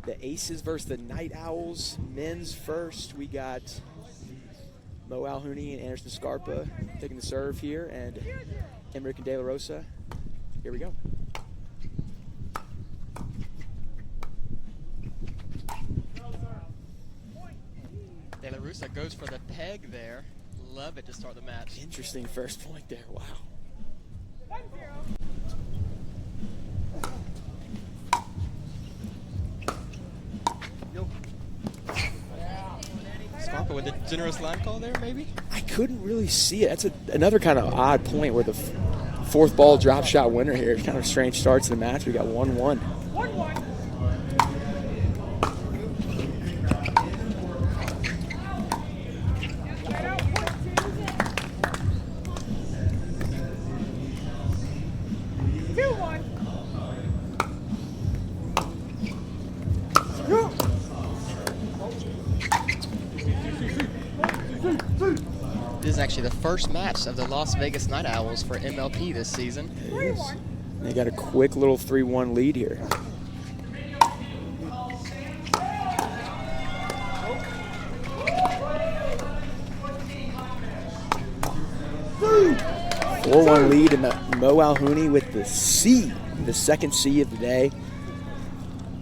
the Aces versus the Night Owls. Men's first, we got Mo Alhouni and Anderson Scarpa taking the serve here, and Emmerich and De La Rosa. Here we go. De La Rosa goes for the peg there. Love it to start the match. Interesting first point there. Wow. Scarpa with a generous line call there, maybe? I couldn't really see it. That's another kind of odd point where the fourth ball drop shot winner here. It's kind of a strange start to the match. We got 1-1. 1-1. This is actually the first match of the Las Vegas Night Owls for MLP this season. It is. They got a quick little 3-1 lead here. Four-1 lead, and Mo Alhouni with the C, the second C of the day.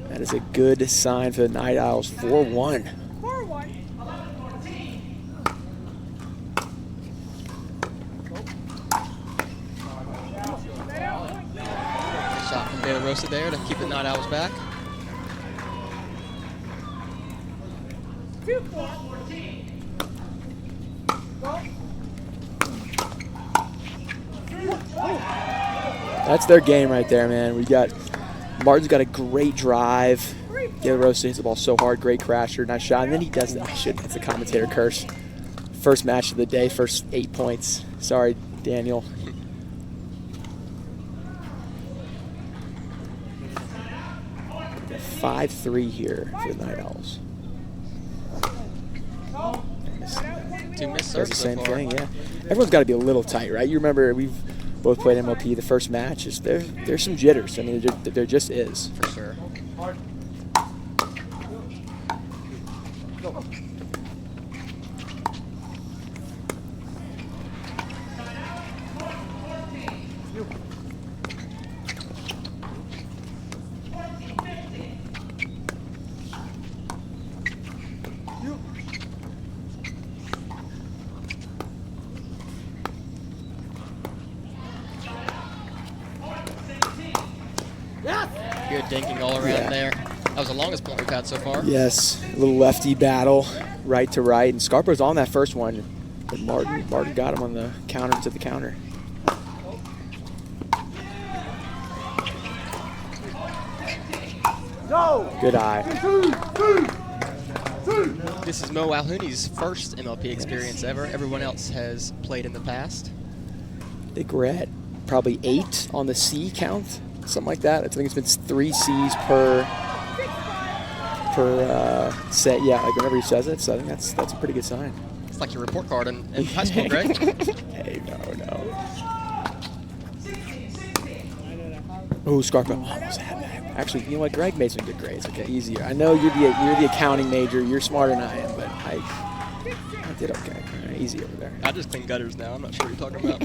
That is a good sign for the Night Owls. 4-1. 4-1. Shot from De La Rosa there to keep the Night Owls back. 2-4. That's their game right there, man. We got Martin's got a great drive. De La Rosa hits the ball so hard, great crasher, nice shot, and then he does it. That's a commentator curse. First match of the day, first 8 points. Sorry, Daniel. Got 5-3 here for the Night Owls. Two missed That's serves the so same far. thing, yeah. Everyone's got to be a little tight, right? You remember we've both played MLP. The first match there's some jitters. I mean, there just is. For sure. Good dinking all around there. That was the longest point we've had so far. Yes, a little lefty battle, right to right, and Scarpa's on that first one, but Martin got him on the counter to the counter. Good eye. This is Mo Alhouni's first MLP experience ever. Everyone else has played in the past. I think we're at probably 8 on the C count, something like that. I think it's been 3 C's per set. Yeah, like whenever he says it. So I think that's a pretty good sign. It's like your report card in high school, Greg. Hey, no. Oh, Scarpa almost had that. Actually, you know what? Greg made some good grades. Okay, easier. I know you're the accounting major. You're smarter than I am, but I did okay. Easy over there. I just clean gutters now. I'm not sure what you're talking about.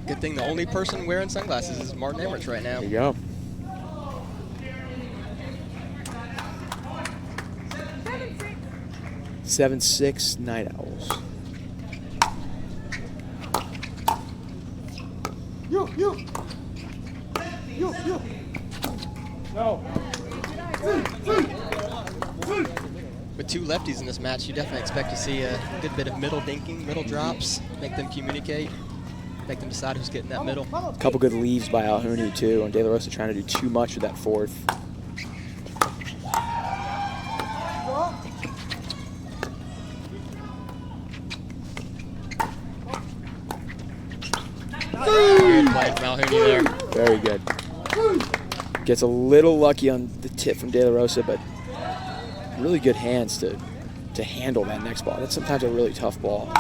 Good thing the only person wearing sunglasses is Martin Emmerich right now. There you go. Seven, 6 Night Owls. No. With two lefties in this match, you definitely expect to see a good bit of middle dinking, middle drops, make them communicate, make them decide who's getting that middle. A couple good leaves by Alhouni too, and De La Rosa trying to do too much with that fourth. Good play from Alhouni there. Very good. Gets a little lucky on the tip from De La Rosa, but really good hands to handle that next ball. That's sometimes a really tough ball.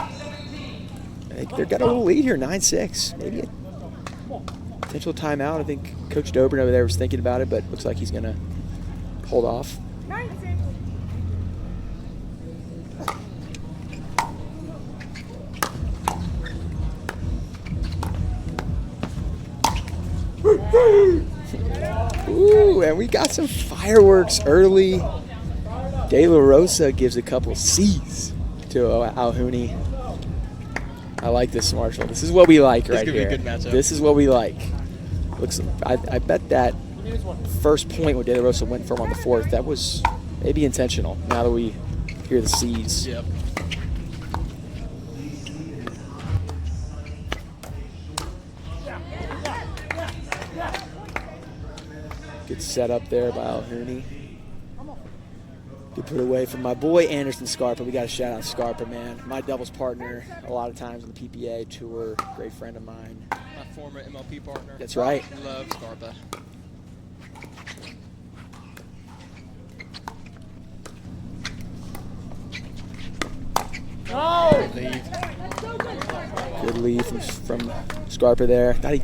They've got a little lead here, 9-6. Maybe potential timeout. I think Coach Dobrin over there was thinking about it, but looks like he's going to hold off. Ooh, and we got some fireworks early. De La Rosa gives a couple C's to Alhuni. I like this, Marshall. This is what we like right here. This is going to be a good matchup. This is what we like. Looks, I bet that first point where De La Rosa went from on the fourth, that was maybe intentional. Now that we hear the C's. Yep. Good setup there by Alhuni. Good put away from my boy Anderson Scarpa. We got to shout out Scarpa, man. My doubles partner a lot of times on the PPA tour. Great friend of mine. My former MLP partner. That's right. Love Scarpa. No! Good lead. Good lead from Scarpa there. Thought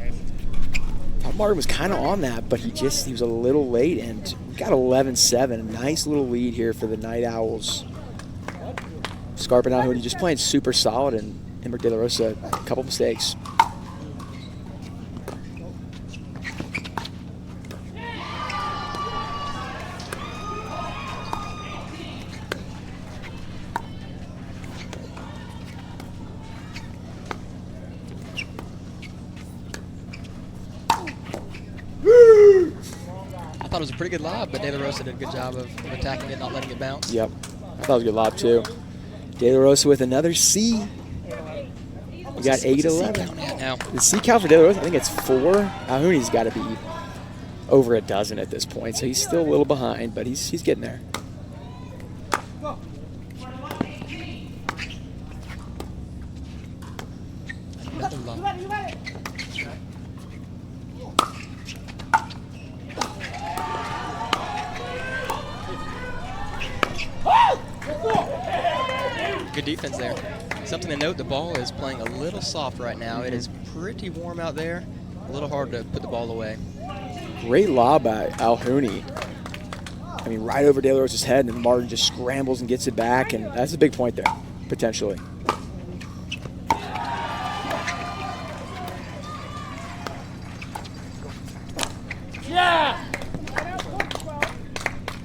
Martin was kind of on that, but he was a little late, and we got 11-7. A nice little lead here for the Night Owls. Scarpa and Alhuni just playing super solid, and Ember De La Rosa, a couple mistakes. I thought it was a pretty good lob, but De La Rosa did a good job of attacking it, not letting it bounce. Yep. I thought it was a good lob, too. De La Rosa with another C. We got 8-11. Now, The C count for De La Rosa, I think it's 4. Alhuni's got to be over a dozen at this point, so he's still a little behind, but he's getting there. another lob. Good defense there. Something to note, the ball is playing a little soft right now. It is pretty warm out there. A little hard to put the ball away. Great lob by Alhuni. I mean, right over De La Rosa's head, and then Martin just scrambles and gets it back, and that's a big point there, potentially. Yeah! I'm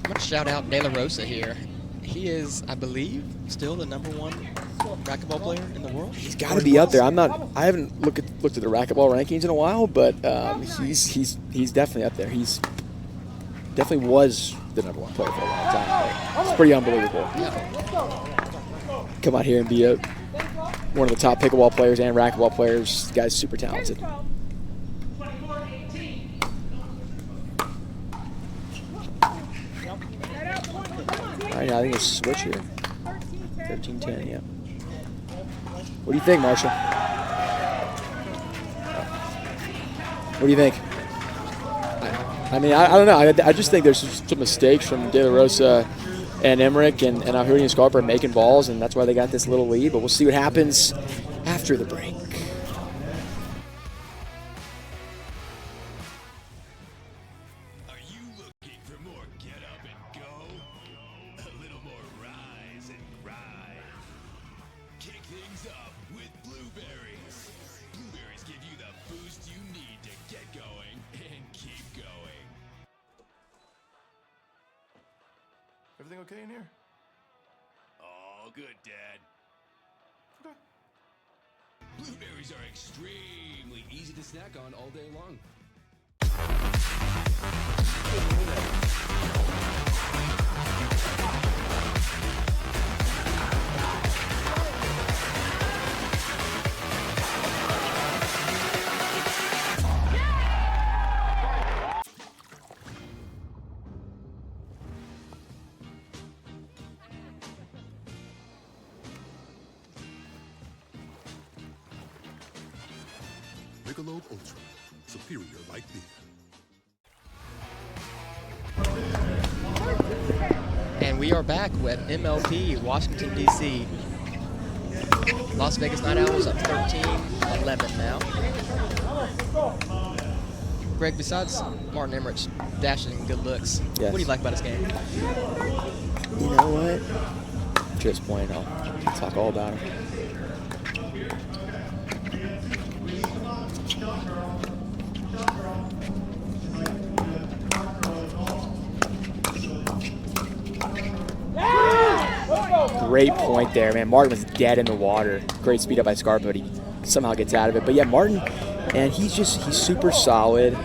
going to shout out De La Rosa here. He is, I believe, still the #1 racquetball player in the world. He's got to be up there. I haven't looked at the racquetball rankings in a while, but he's definitely up there. He's definitely was the #1 player for a long time. It's pretty unbelievable. Yeah. Come out here and be one of the top pickleball players and racquetball players. This guy's super talented. All right, now I think it's a switch here. 13-10, yeah. What do you think, Marshall? What do you think? I mean, I don't know. I just think there's some mistakes from De La Rosa and Emmerich and Alhuni and Scarpa are making balls, and that's why they got this little lead. But we'll see what happens after the break. Everything okay in here? All good, Dad. Okay. Blueberries are extremely easy to snack on all day long. Michelob ULTRA, superior light beer. And we are back with MLP, Washington, D.C. Las Vegas Night Owls up 13-11 now. Greg, besides Martin Emmerich dashing and good looks, Yes. what do you like about his game? You know what? Just point. I'll talk all about him. Great point there, man. Martin was dead in the water. Great speed up by Scarpa, but he somehow gets out of it. But yeah, Martin, and he's super solid.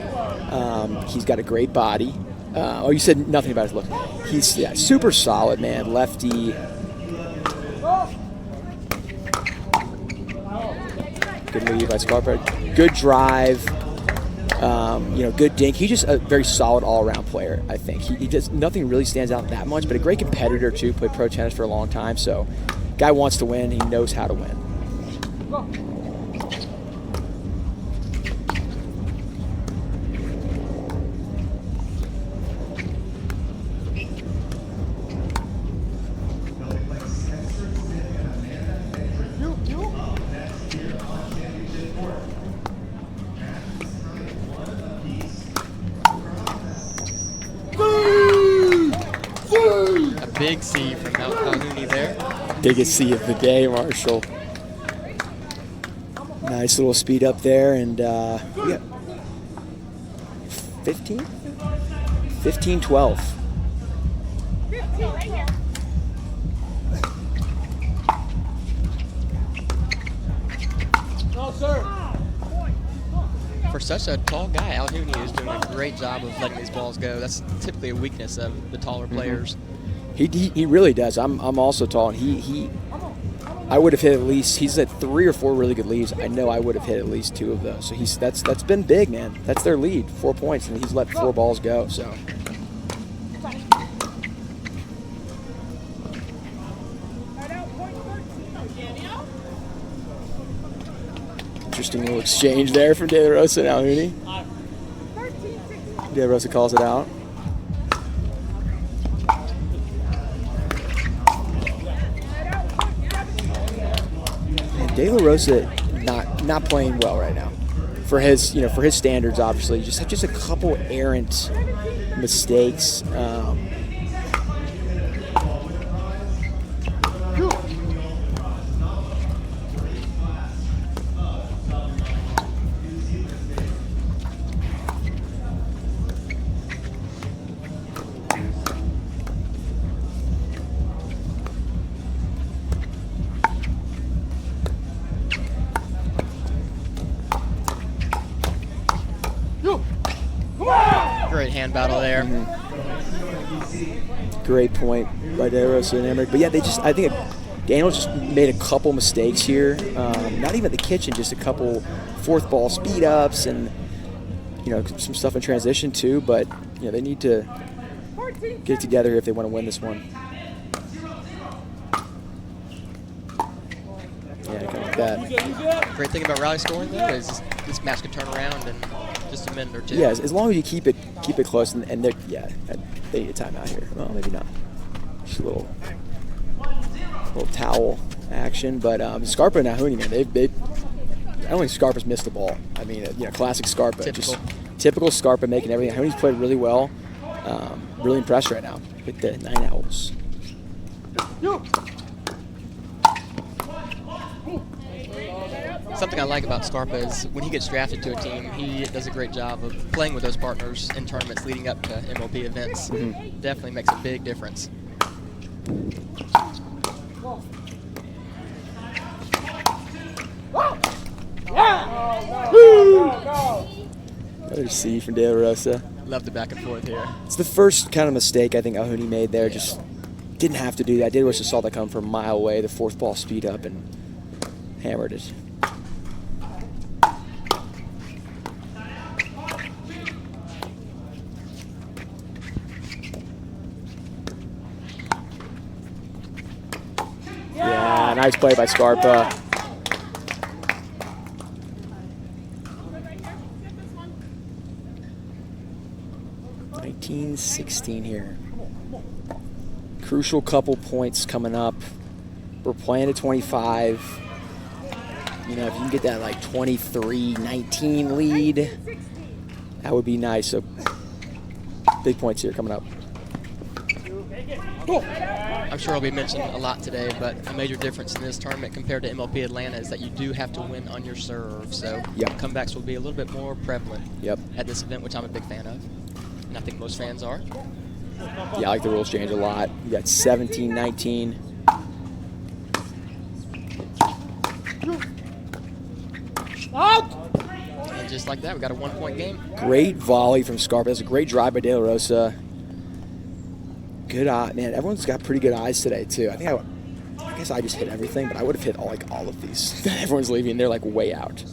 He's got a great body. Oh, you said nothing about his look. He's super solid, man. Lefty. Good lead by Scarpa. Good drive. Good dink. He's just a very solid all-around player, I think. He does nothing really stands out that much, but a great competitor too. Played pro tennis for a long time, so guy wants to win. He knows how to win. Big C from Calhoun there. Biggest C of the day, Marshall. Nice little speed up there, and we got 15? 15-12. No, sir. For such a tall guy, Alhouni is doing a great job of letting these balls go. That's typically a weakness of the taller players. He really does. I'm also tall, and I would have hit at least. He's at 3 or 4 really good leads. I know I would have hit at least 2 of those. So that's been big, man. That's their lead, 4 points, and he's let 4 balls go. So interesting little exchange there from De La Rosa and Alhouni. De La Rosa calls it out. De La Rosa not playing well right now, for his standards. Obviously, just a couple errant mistakes. Great hand battle there. Great point by De La Rosa and Emmerich. But yeah, I think Daniel just made a couple mistakes here. Not even at the kitchen, just a couple 4th ball speed ups and some stuff in transition too. But they need to get it together if they want to win this one. Yeah, kind of like that. Great thing about rally scoring though is this match can turn around in just a minute or 2. Yeah, as long as you keep it close, and they need a timeout here. Well, maybe not. Just a little towel action, but Scarpa and Alhouni, man, I don't think Scarpa's missed the ball. I mean, classic Scarpa, typical Scarpa making everything. Alhouni's played really well. Really impressed right now with the 9 owls. Something I like about Scarpa is when he gets drafted to a team, he does a great job of playing with those partners in tournaments leading up to MLP events. Definitely makes a big difference. Another C from De La Rosa. Love the back and forth here. It's the first kind of mistake I think Alhouni made there. Just didn't have to do that. De La Rosa saw that come from a mile away. The 4th ball speed up and hammered it. Yeah, nice play by Scarpa. $19-16 here. Crucial couple points coming up. We're playing at 25. If you can get that like 23-19 lead That would be nice. So big points here coming up. I'm sure it'll be mentioned a lot today, but a major difference in this tournament compared to MLP Atlanta is that you do have to win on your serve. So comebacks will be a little bit more prevalent at this event, which I'm a big fan of. And I think most fans are. Yeah, I like the rules change a lot. You got 17-19. And just like that, we got a 1-point game. Great volley from Scarpa. That's a great drive by De La Rosa. Good eye, man. Everyone's got pretty good eyes today too. I guess I just hit everything, but I would have hit all of these. Everyone's leaving. They're like way out.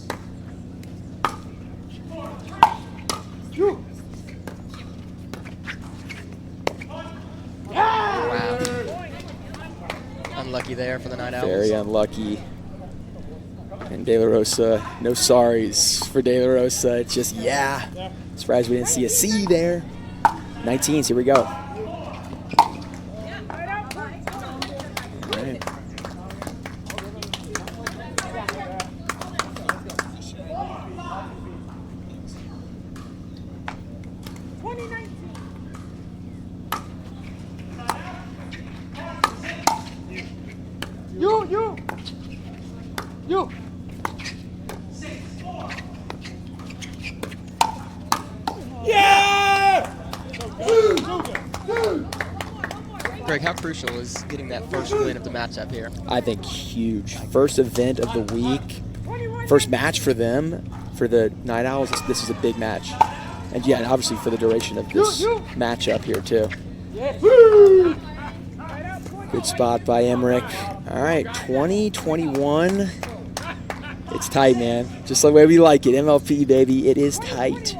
Wow. Unlucky there for the Night Owls. Very unlucky. And De La Rosa, no sorries for De La Rosa. It's just, surprised we didn't see a C there. 19s, here we go. You. Yeah! Greg, how crucial is getting that first win of the matchup here? I think huge. First event of the week. First match for them, for the Night Owls. This is a big match. And yeah, and obviously for the duration of this matchup here too. Good spot by Emmerich. All right, 20-21. It's tight, man. Just the way we like it. MLP, baby. It is tight.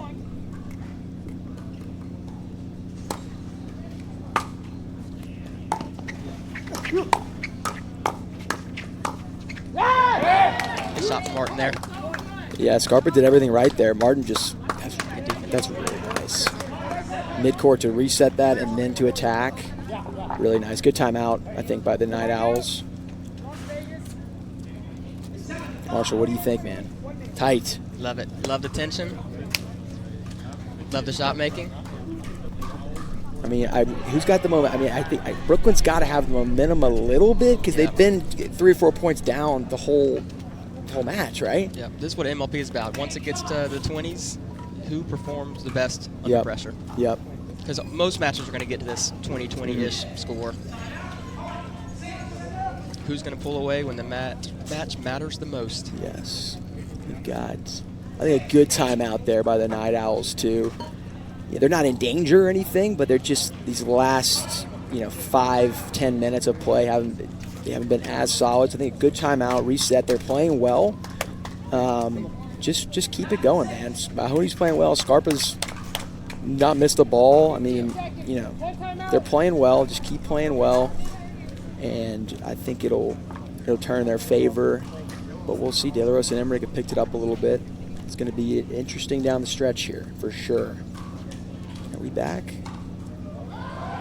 Good shot from Martin there. Yeah, Scarpa did everything right there. Martin just, that's really nice. Mid-court to reset that and then to attack. Really nice. Good timeout, I think, by the Night Owls. Marshall, what do you think, man? Tight. Love it. Love the tension. Love the shot making. I mean, who's got the moment? I mean, I think Brooklyn's got to have the momentum a little bit because they've been 3 or 4 points down the whole match, right? Yeah, this is what MLP is about. Once it gets to the 20s, who performs the best under pressure? Yep. Because most matches are going to get to this 20-20-ish score. Who's going to pull away when the match matters the most? Yes. We've got, I think, a good timeout there by the Night Owls, too. Yeah, they're not in danger or anything, but they're just these last 5-10 minutes of play haven't been as solid. So I think a good timeout, reset. They're playing well. Just keep it going, man. Mahoney's playing well. Scarpa's not missed a ball. I mean, they're playing well. Just keep playing well, and I think it'll turn in their favor. But we'll see. De La Rosa and Emmerich have picked it up a little bit. It's going to be interesting down the stretch here for sure. Are we back?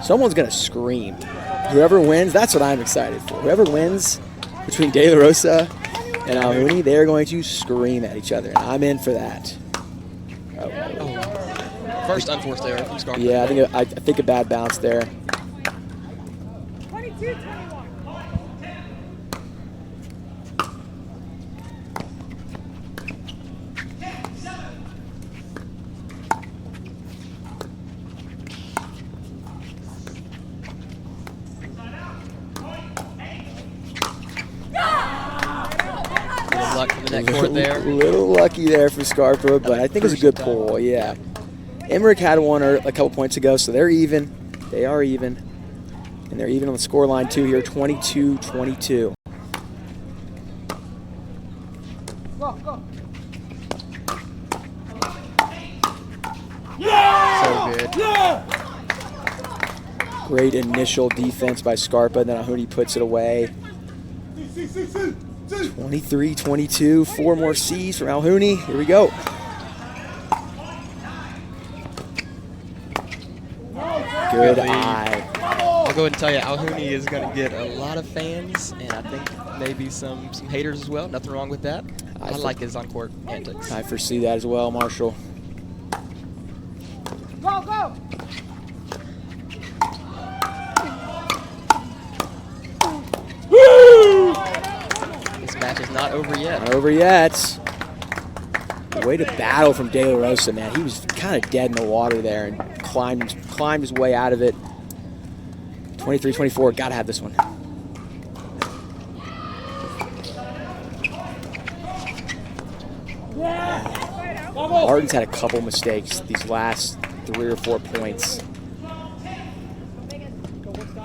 Someone's going to scream. Whoever wins, that's what I'm excited for. Whoever wins between De La Rosa and Alhuni, they're going to scream at each other, and I'm in for that. First unforced error from Scarpa. Yeah, I think a bad bounce there. 22-21. Luck from the net court there. Little lucky there for Scarpa, but I think it's a good pull. Yeah. Emmerich had one a couple points ago, so they're even. They are even. And they're even on the score line, too, here, 22-22. Go. So good. Great initial defense by Scarpa, then Alhuni puts it away. 23-22, 4 more C's from Alhuni. Here we go. Good eye. I'll go ahead and tell you, Alhuni is going to get a lot of fans, and I think maybe some haters as well. Nothing wrong with that. I like his on-court antics. I foresee that as well, Marshall. Go, go! This match is not over yet. Not over yet. Way to battle from De La Rosa, man. He was kind of dead in the water there and climbed his way out of it. 23-24, gotta have this one. Martin's had a couple mistakes these last 3 or 4 points.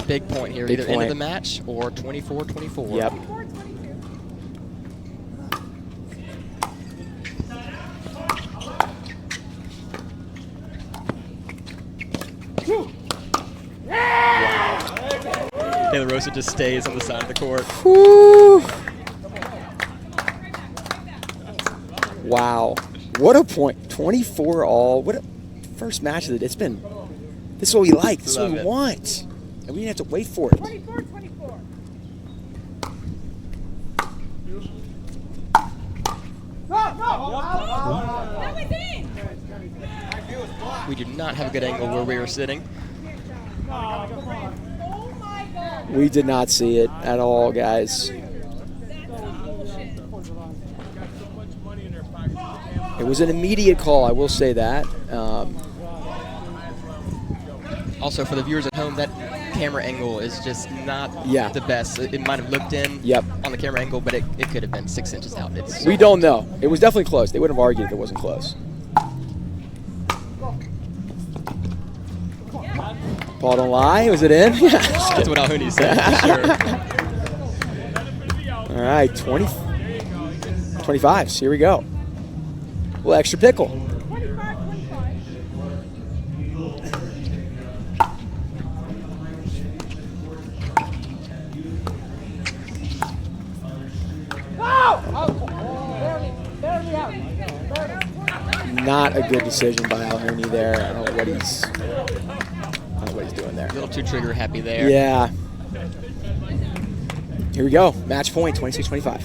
Big point here, Big either point. end of the match or 24-24. Yep. De La Rosa just stays on the side of the court. Whew. Wow. What a point. 24 all. What a first match of the day. This is what we like. This is what we want. And we didn't have to wait for it. 24-24. We do not have a good angle where we were sitting. We did not see it at all, guys. It was an immediate call, I will say that. Also, for the viewers at home, that camera angle is just not the best. It might have looked in on the camera angle, but it could have been 6 inches out. We don't know. It was definitely close. They wouldn't have argued if it wasn't close. Paul, don't lie. Was it in? That's what Alhuni said, for sure. All right, 25. So here we go. Well, extra pickle. Not a good decision by Alhuni there. I don't know what he's doing there. A little too trigger happy there. Yeah. Here we go. Match point, 26-25.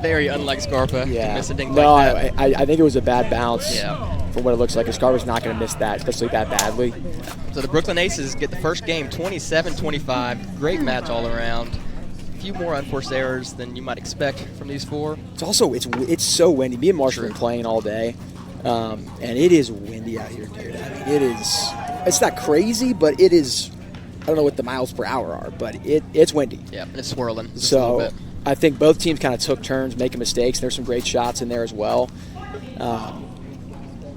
Very unlike Scarpa. Yeah. Miss a dink No, like that. I think it was a bad bounce. Yeah. From what it looks like. Scarpa's not going to miss that, especially that badly. So the Brooklyn Aces get the first game 27-25. Great match all around. A few more unforced errors than you might expect from these four. It's also, it's so windy. Me and Marshall have been playing all day, and it is windy out here, dude. I mean, it's not crazy, but it is, I don't know what the miles per hour are, but it's windy. Yeah, and it's swirling just a So little bit. I think both teams kind of took turns making mistakes. There's some great shots in there as well.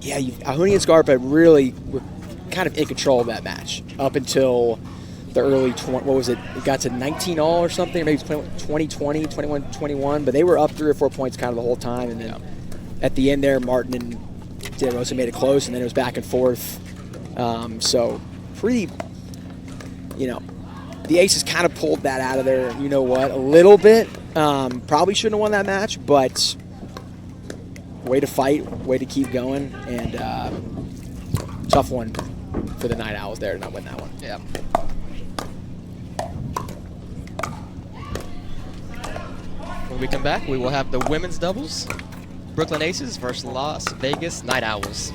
Alhuni and Scarpa really were kind of in control of that match up until the early 20, what was it? It got to 19 all or something, or maybe 20-20, 21-21, but they were up 3 or 4 points kind of the whole time, and then at the end there, Martin and De Rosa made it close, and then it was back and forth. So pretty, the Aces kind of pulled that out of there, a little bit. Probably shouldn't have won that match, but way to fight, way to keep going, and tough one for the Night Owls there to not win that one. Yeah. When we come back, we will have the women's doubles. Brooklyn Aces versus Las Vegas Night Owls.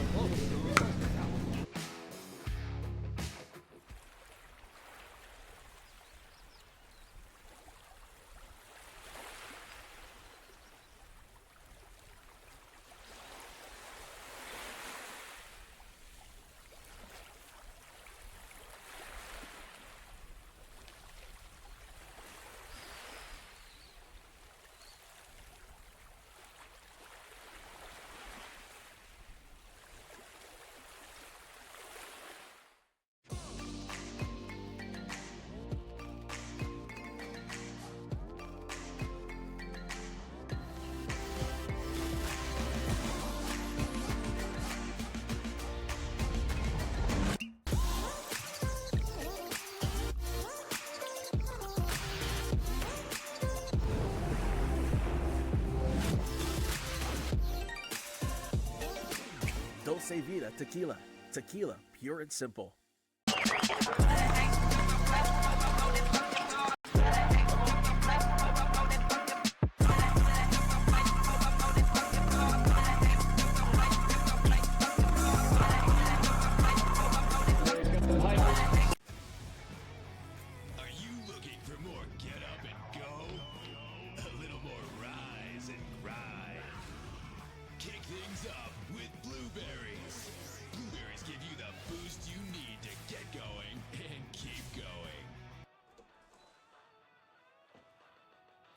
Dulce Vida Tequila. Tequila, pure and simple.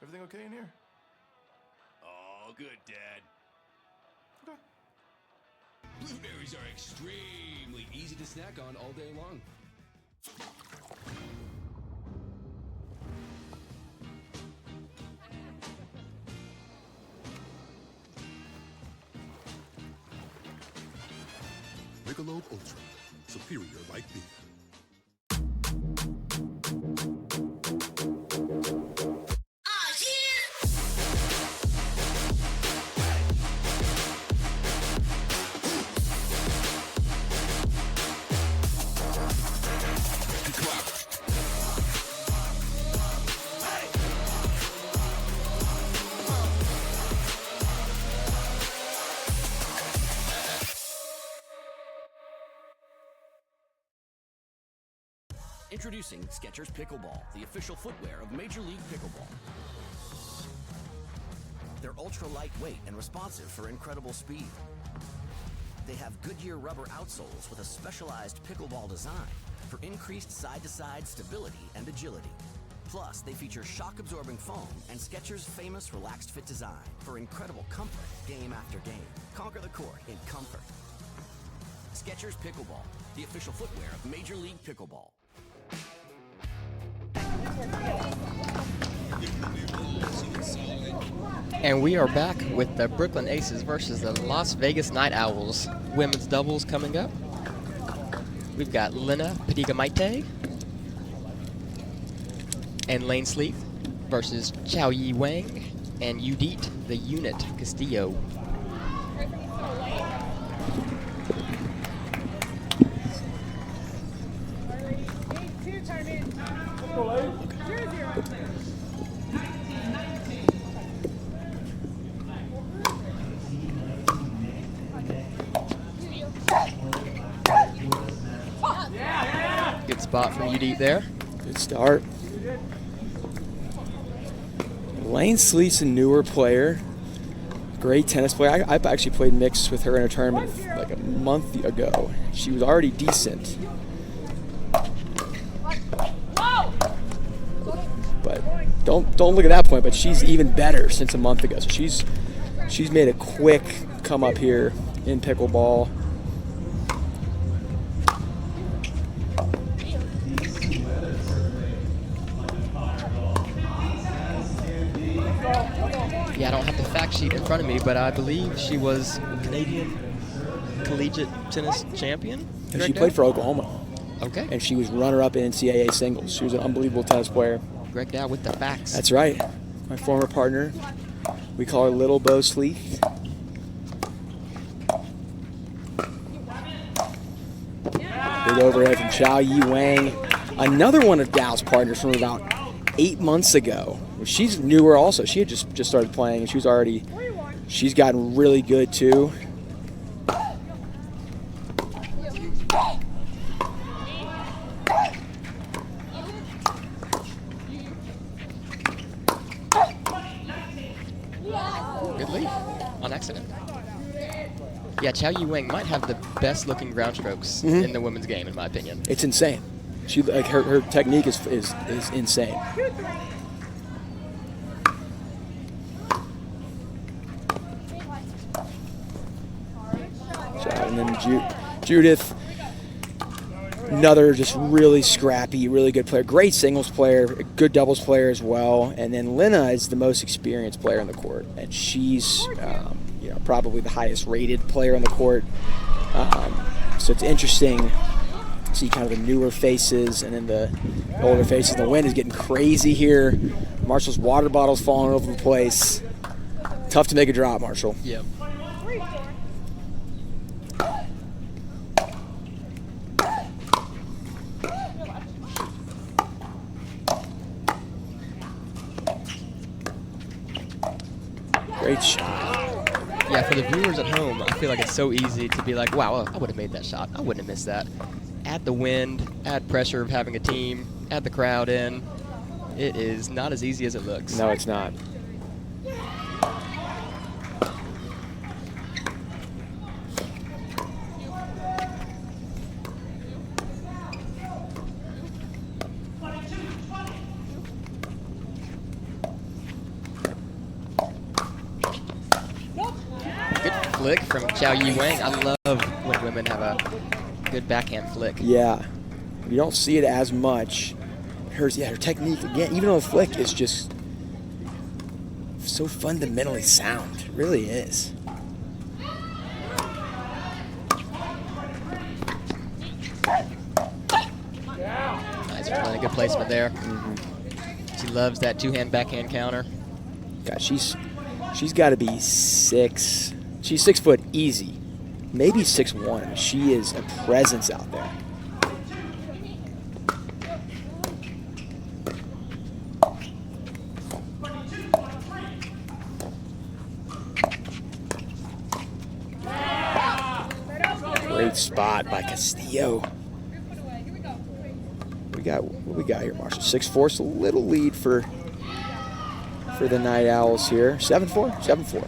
Everything okay in here? All good, Dad. Okay. Blueberries are extremely easy to snack on all day long. Michelob ULTRA, superior like beer. Introducing Skechers Pickleball, the official footwear of Major League Pickleball. They're ultra lightweight and responsive for incredible speed. They have Goodyear rubber outsoles with a specialized pickleball design for increased side-to-side stability and agility. Plus, they feature shock-absorbing foam and Skechers' famous relaxed fit design for incredible comfort game after game. Conquer the court in comfort. Skechers Pickleball, the official footwear of Major League Pickleball. And we are back with the Brooklyn Aces versus the Las Vegas Night Owls. Women's doubles coming up. We've got Lena Padiga-Maite and Lane Sleeth versus Chao Yi Wang and Judith the Unit Castillo. Good spot from UD there. Good start. Lane Sleeth's a newer player. Great tennis player. I actually played mixed with her in a tournament like a month ago. She was already decent. But don't look at that point, but she's even better since a month ago. So she's made a quick come up here in pickleball. Yeah, I don't have the fact sheet in front of me, but I believe she was Canadian collegiate tennis champion. And she played for Oklahoma. Okay. And she was runner-up in NCAA singles. She was an unbelievable tennis player. Greg Dow with the facts. That's right. My former partner. We call her Little Bo Sleeth. Big overhead from Chao Yi Wang. Another one of Dow's partners from about 8 months ago. She's newer also. She had just started playing, and she's gotten really good too. Good lead on accident. Yeah, Chao Yi Wang might have the best looking ground strokes in the women's game, in my opinion. It's insane. She her technique is insane. And then Judith, another just really scrappy, really good player. Great singles player, good doubles player as well. And then Lena is the most experienced player on the court, and she's probably the highest rated player on the court. So it's interesting to see kind of the newer faces and then the older faces. The wind is getting crazy here. Marshall's water bottle's falling over the place. Tough to make a drop, Marshall. Yep. Great shot. Yeah, for the viewers at home, I feel like it's so easy to be like, wow, I would have made that shot. I wouldn't have missed that. Add the wind, add pressure of having a team, add the crowd in. It is not as easy as it looks. No, it's not. Flick from Chow Yi Wang. I love when women have a good backhand flick. Yeah, you don't see it as much. Her technique again, even though the flick is just so fundamentally sound, it really is. Nice, playing a good placement there. She loves that two-hand backhand counter. God, she's got to be 6. She's 6 foot easy, maybe 6'1". I mean, she is a presence out there. Great spot by Castillo. What we got here, Marshall? 6'4", so a little lead for the Night Owls here. 7-4? 7-4.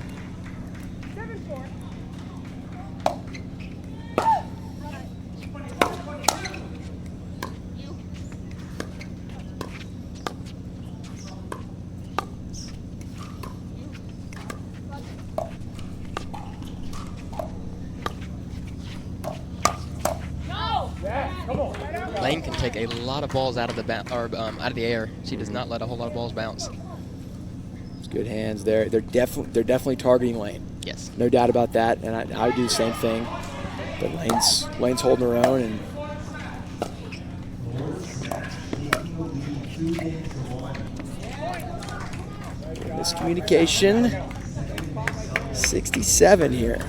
Lane can take a lot of balls out of the out of the air. She does not let a whole lot of balls bounce. It's good hands there. They're definitely targeting Lane. Yes, no doubt about that. And I would do the same thing. But Lane's holding her own, and miscommunication. 67 here.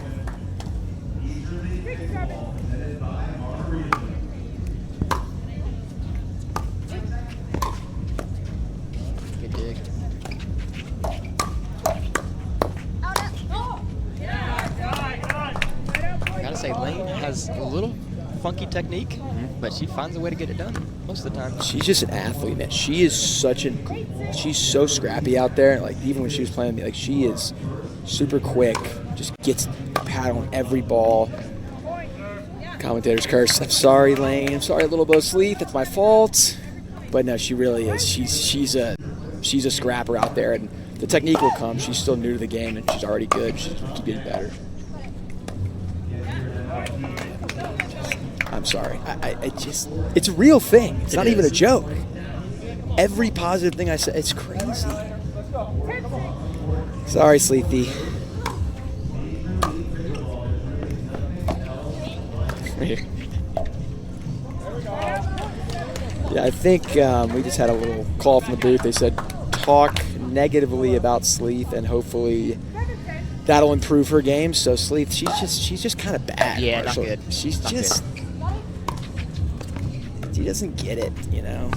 Lane has a little funky technique, but she finds a way to get it done most of the time. She's just an athlete, man. She is she's so scrappy out there. Like, even when she was playing with me, like, she is super quick, just gets a pad on every ball. Commentators curse. I'm sorry, Lane. I'm sorry, Little Bo Sleeth. That's my fault. But no, she really is. She's a scrapper out there, and the technique will come. She's still new to the game, and she's already good. She's getting better. I'm sorry. It's a real thing. It's not even a joke. Every positive thing I said, it's crazy. Sorry, Sleethy. Yeah, I think we just had a little call from the booth. They said talk negatively about Sleeth, and hopefully that'll improve her game. So Sleeth, she's just kind of bad. Yeah, Marshall. not good. She's not just good. She doesn't get it, you know.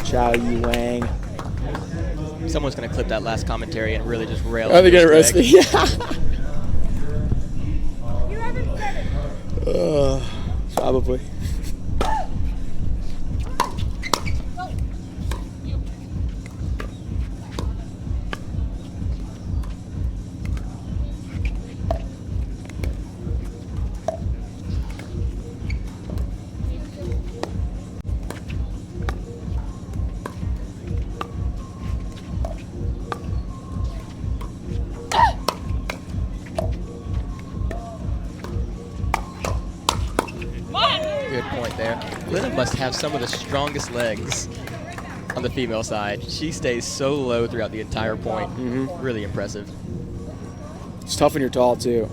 Chow Yi Wang. Someone's going to clip that last commentary and really just rail. Oh, they're going to roast me. Yeah. Probably. Must have some of the strongest legs on the female side. She stays so low throughout the entire point. Really impressive. It's tough when you're tall, too.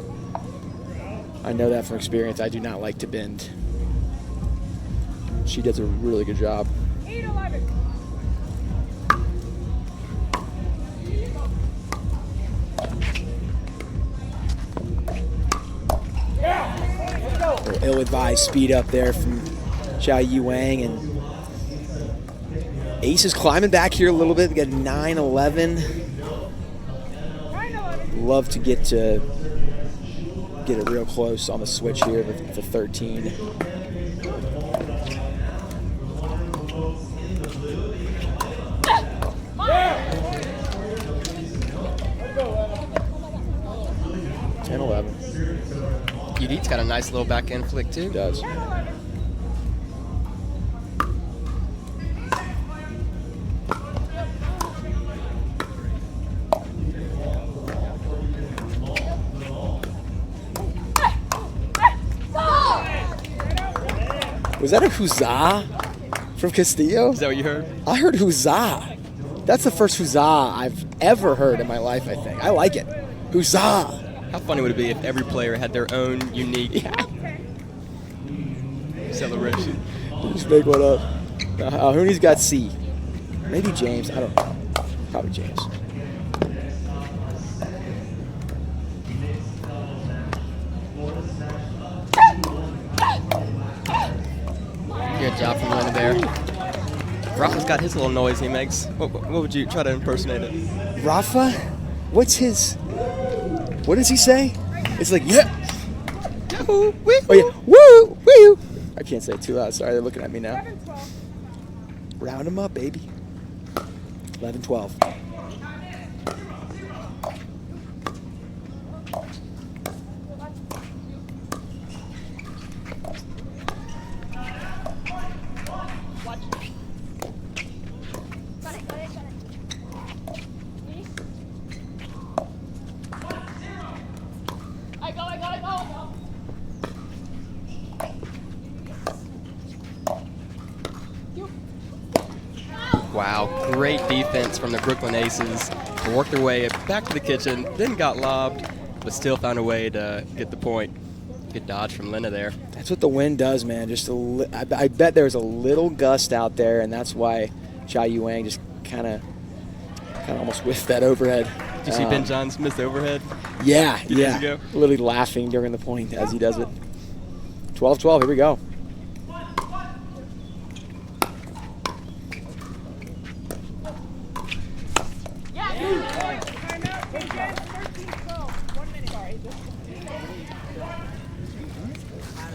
I know that from experience. I do not like to bend. She does a really good job. 8-11. Little ill-advised speed up there from Xiao Wang, and Ace is climbing back here a little bit. We got 9-11. Love to get it real close on the switch here for 13. Udit's got a nice little backhand flick too. He does. Was that a huzzah from Castillo? Is that what you heard? I heard huzzah. That's the first huzzah I've ever heard in my life, I think. I like it. Huzzah. How funny would it be if every player had their own unique celebration? Just make one up. Hooney's got C. Maybe James. I don't know. Probably James. Good job from Lena there. Rafa's got his little noise he makes. What would you try to impersonate it? Rafa? What's his... What does he say? It's like, yeah. Yahoo! Wee! Oh, yeah. Woo! Woo! I can't say it too loud. Sorry, they're looking at me now. 7-12. Round them up, baby. 11-12. Wow, great defense from the Brooklyn Aces. Worked their way back to the kitchen, then got lobbed, but still found a way to get the point. Good dodge from Lena there. That's what the wind does, man. Just I bet there was a little gust out there, and that's why Xiao Wang just kind of almost whiffed that overhead. Did you see Ben Johns miss the overhead? Yeah, Days ago? Literally laughing during the point as he does it. 12-12, here we go.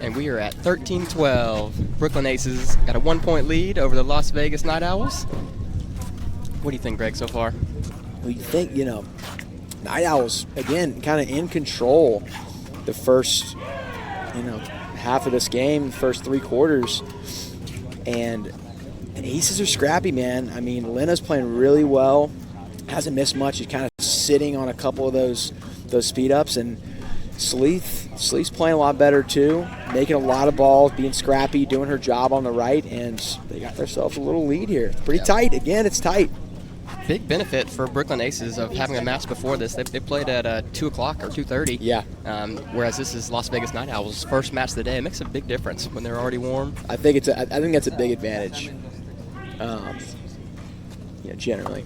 And we are at 13-12. Brooklyn Aces got a 1-point lead over the Las Vegas Night Owls. What do you think, Greg, so far? Well, you think, Night Owls, again, kind of in control the first, half of this game, first 3 quarters. And the Aces are scrappy, man. I mean, Lena's playing really well. Hasn't missed much. He's kind of sitting on a couple of those speed ups. And Sleeth's playing a lot better, too. Making a lot of balls, being scrappy, doing her job on the right. And they got themselves a little lead here. It's pretty tight. Again, it's tight. Big benefit for Brooklyn Aces of having a match before this. They played at 2 o'clock or 2:30. Yeah. Whereas this is Las Vegas Night Owls' first match of the day. It makes a big difference when they're already warm. I think that's a big advantage. Generally.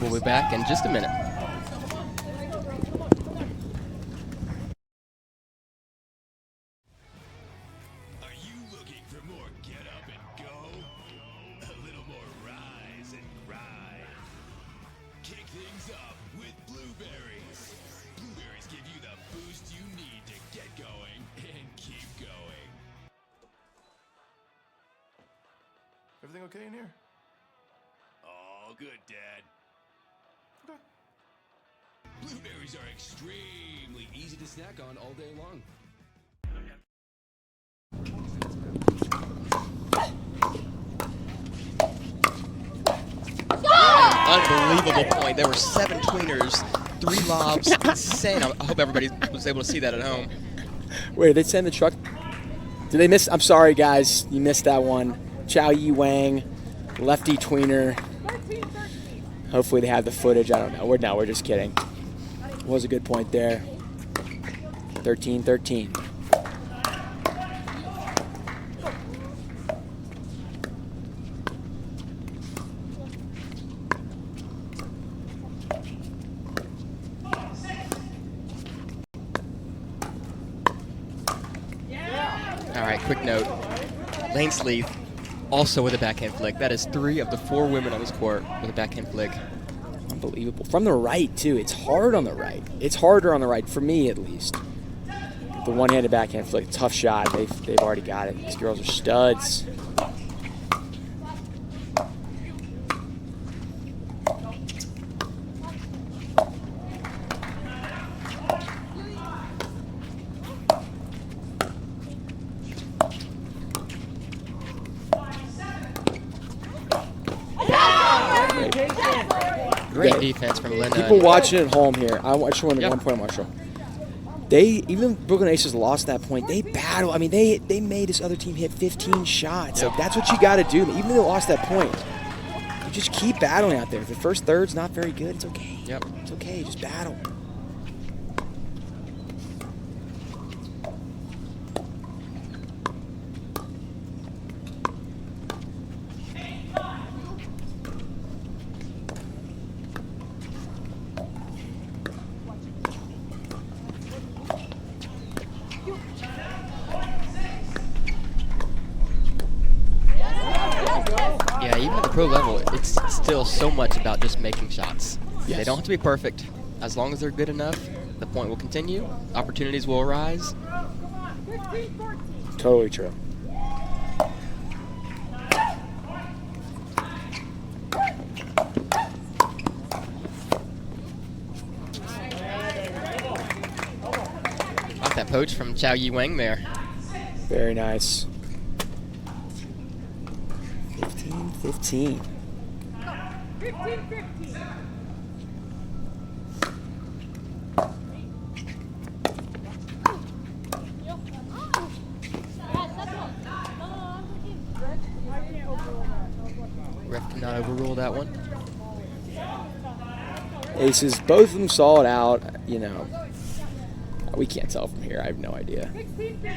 We'll be back in just a minute. Everything okay in here? All good, Dad. Okay. Blueberries are extremely easy to snack on all day long. Unbelievable point. There were 7 tweeners, 3 lobs. Insane. I hope everybody was able to see that at home. Wait, did they send the truck? Did they miss? I'm sorry, guys. You missed that one. Xiao Wang, lefty tweener. 13-13. Hopefully they have the footage. I don't know. We're just kidding. Was a good point there. 13-13. All right, quick note. Lane Sleeth also with a backhand flick. That is 3 of the 4 women on this court with a backhand flick. Unbelievable. From the right, too. It's hard on the right. It's harder on the right, for me at least. The one-handed backhand flick, tough shot. They've already got it. These girls are studs. Great defense from Linda. People watching at home here, I just want to 1 point, Marshall. Even Brooklyn Aces lost that point. They battle. I mean, they made this other team hit 15 shots. So that's what you got to do. Even though they lost that point, you just keep battling out there. If the first third's not very good, it's okay. Yep. It's okay. Just battle. Yeah, even at the pro level, it's still so much about just making shots. Yes. They don't have to be perfect. As long as they're good enough, the point will continue. Opportunities will arise. Totally true. Got that poach from Chow Yi Wang there. Very nice. 15-15. 15-15. Ref cannot overrule that one. Aces, both of them saw it out. You know, we can't tell from here. I have no idea. 16-15.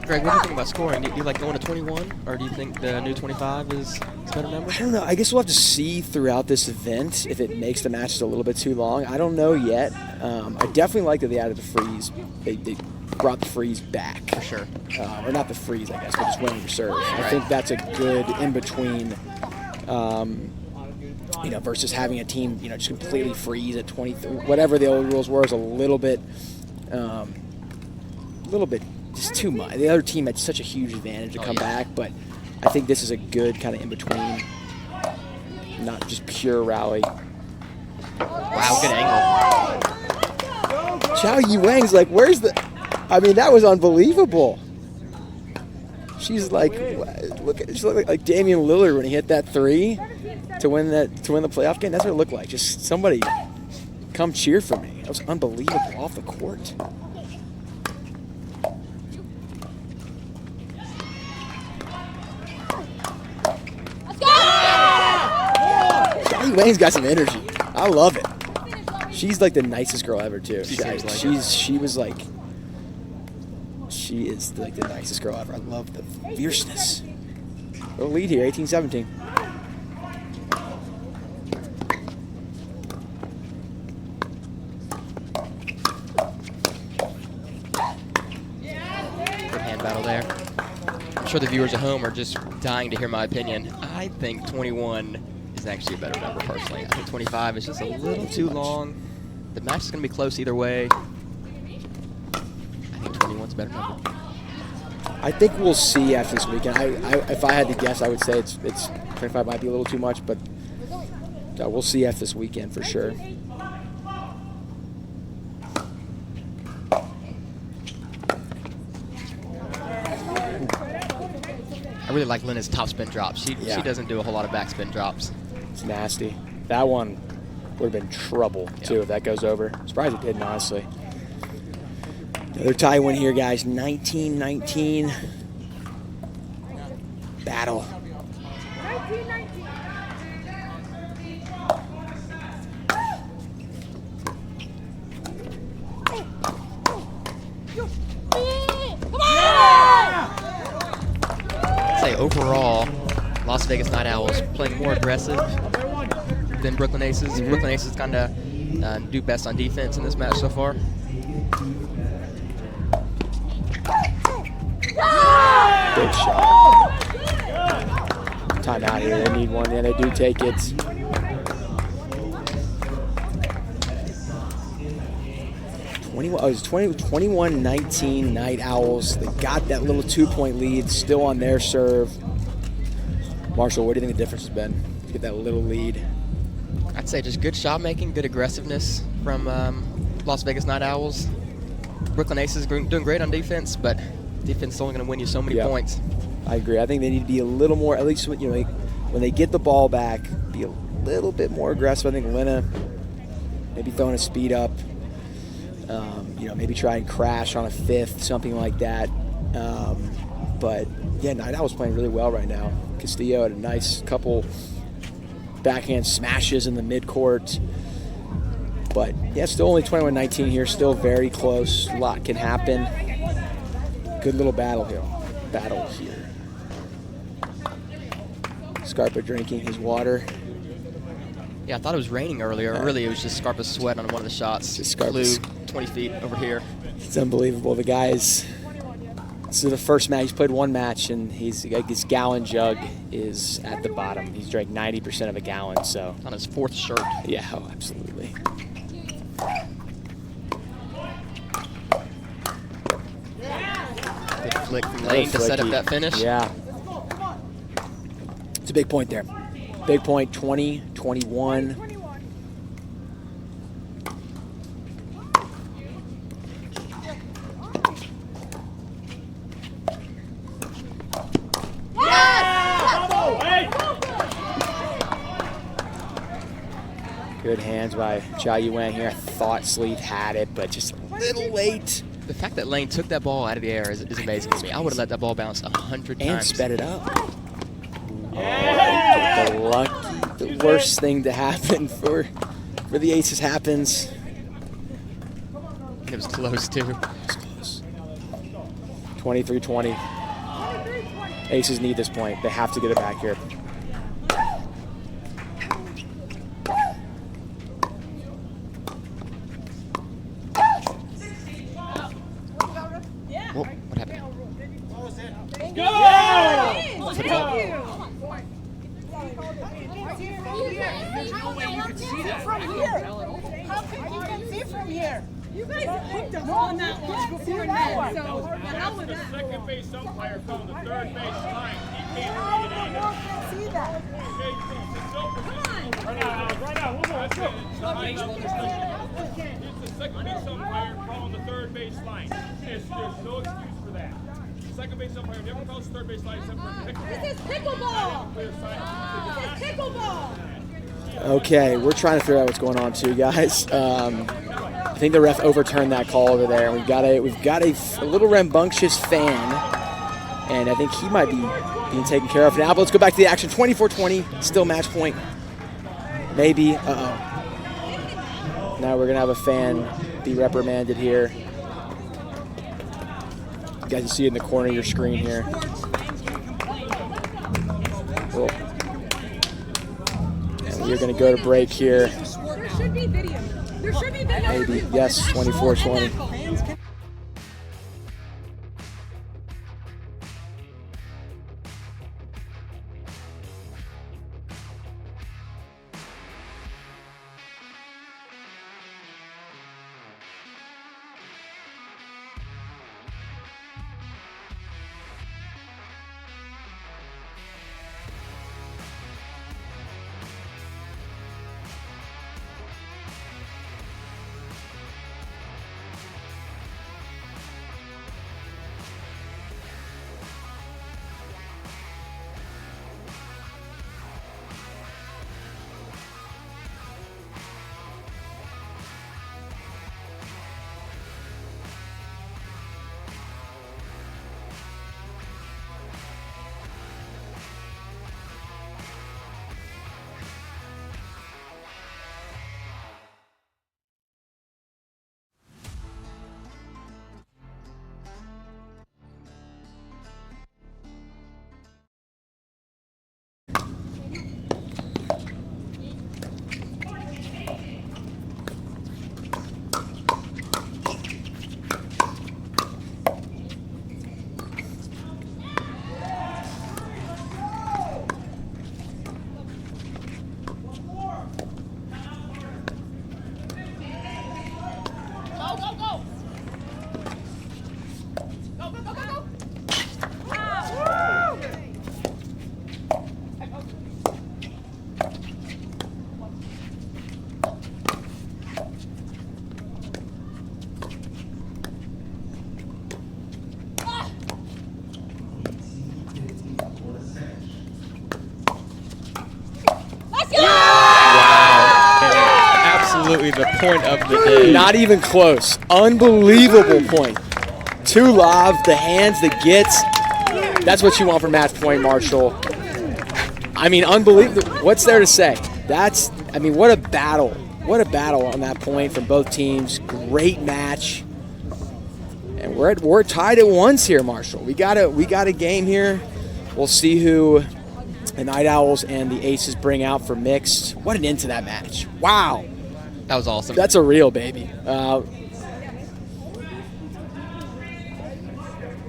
Greg, what do you think about scoring? Do you like going to 21, or do you think the new 25 is a better number? I don't know. I guess we'll have to see throughout this event if it makes the matches a little bit too long. I don't know yet. I definitely like that they added the freeze. They brought the freeze back. For sure. Or not the freeze, I guess, but just winning your serve. I think that's a good in-between, versus having a team, just completely freeze at 23. Whatever the old rules were is a little bit just too much. The other team had such a huge advantage to come back, but I think this is a good kind of in-between, not just pure rally. Wow, good angle. Chow Yi Wang's like, where's the... I mean, that was unbelievable. She's like, she looked like Damian Lillard when he hit that 3 to win the playoff game. That's what it looked like. Just somebody come cheer for me. That was unbelievable off the court. Wayne's got some energy. I love it. She's like the nicest girl ever too. She is like the nicest girl ever. I love the fierceness. Little lead here, 18-17. Good hand battle there. I'm sure the viewers at home are just dying to hear my opinion. I think 21 is actually a better number personally. I think 25 is just a little too long. The match is going to be close either way. I think 21's a better number. I think we'll see after this weekend. If I had to guess, I would say it's 25 might be a little too much, but we'll see after this weekend for sure. I really like Lena's topspin drops. She doesn't do a whole lot of backspin drops. It's nasty. That one would have been trouble too if that goes over. Surprised it didn't, honestly. Another tie win here, guys. 19-19. Battle. 19-19. Say overall, Las Vegas Night Owls playing more aggressive than Brooklyn Aces. Brooklyn Aces kind of do best on defense in this match so far. Big shot. Timeout here. They need one. Yeah, they do take it. It was 21-19 Night Owls. They got that little 2-point lead still on their serve. Marshall, what do you think the difference has been to get that little lead? I'd say just good shot making, good aggressiveness from Las Vegas Night Owls. Brooklyn Aces doing great on defense, but defense is only going to win you so many points. I agree. I think they need to be a little more, at least when they get the ball back, be a little bit more aggressive. I think Lena maybe throwing a speed up. Maybe try and crash on a fifth, something like that. But yeah, Night Owl's playing really well right now. Castillo had a nice couple backhand smashes in the midcourt. But yeah, still only 21-19 here, still very close. A lot can happen. Good little battle here. Scarpa drinking his water. Yeah, I thought it was raining earlier. Really, it was just Scarpa's sweat on one of the shots. Just Flew Scarpa's 20 feet over here. It's unbelievable. The guys. This is the first match. He's played one match, and his gallon jug is at the bottom. He's drank 90% of a gallon. So on his fourth shirt. Yeah, oh, absolutely. Good flick from Lane to set up that finish. Yeah. It's a big point there. Big point, 20-21. Good hands by Jia Yuan here. I thought Sleeth had it, but just a little late. The fact that Lane took that ball out of the air is amazing to me. I would have let that ball bounce 100 times. And sped it up. Oh, the worst thing to happen for the Aces happens. It was close, too. It was close. 23-20. Aces need this point. They have to get it back here. Whoa, what happened? Go! There's no way you can see that from here. How can you see from here? You guys hooked up on that one before that, so That's the second base umpire from the third base line. He can't read it You either. can see that. Right now, one more. He's the second base umpire calling the third base line. There's no excuse for that. Second base umpire never calls third base line except for pickleball. this is pickleball. This is pickleball. Okay, we're trying to figure out what's going on too, guys. I think the ref overturned that call over there. We've got a little rambunctious fan, and I think he might be being taken care of now. But let's go back to the action. 24-20, still match point. Maybe. Now we're gonna have a fan be reprimanded here. You guys can see it in the corner of your screen here. Cool. And we're gonna go to break here. There should be video. There should be video. Maybe, yes, 24-20. absolutely the point of the day. Not even close. Unbelievable point. Two lob, the hands, the gets. That's what you want for match point, Marshall. I mean, unbelievable. What's there to say? What a battle. What a battle on that point from both teams. Great match. And we're tied at once here, Marshall. We got a game here. We'll see who the Night Owls and the Aces bring out for mixed. What an end to that match. Wow. That was awesome. That's a real baby.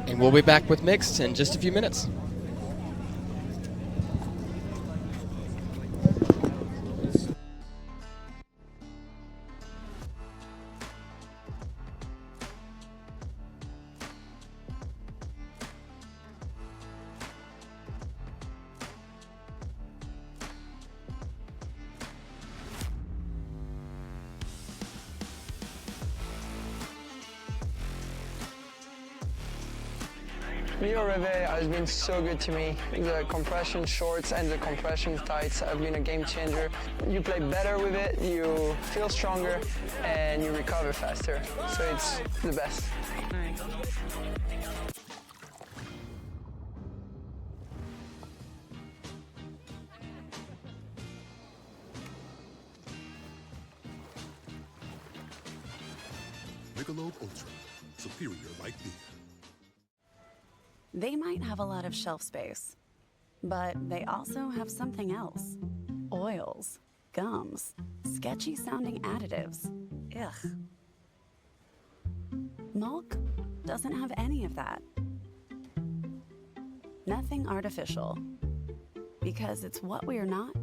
And we'll be back with mixed in just a few minutes. Margaritaville has been so good to me. The compression shorts and the compression tights have been a game changer. You play better with it, you feel stronger, and you recover faster. So it's the best. Michelob ULTRA, superior like beer. They might have a lot of shelf space, but they also have something else. Oils, gums, sketchy sounding additives. Ugh. MALK doesn't have any of that. Nothing artificial. Because it's what we're not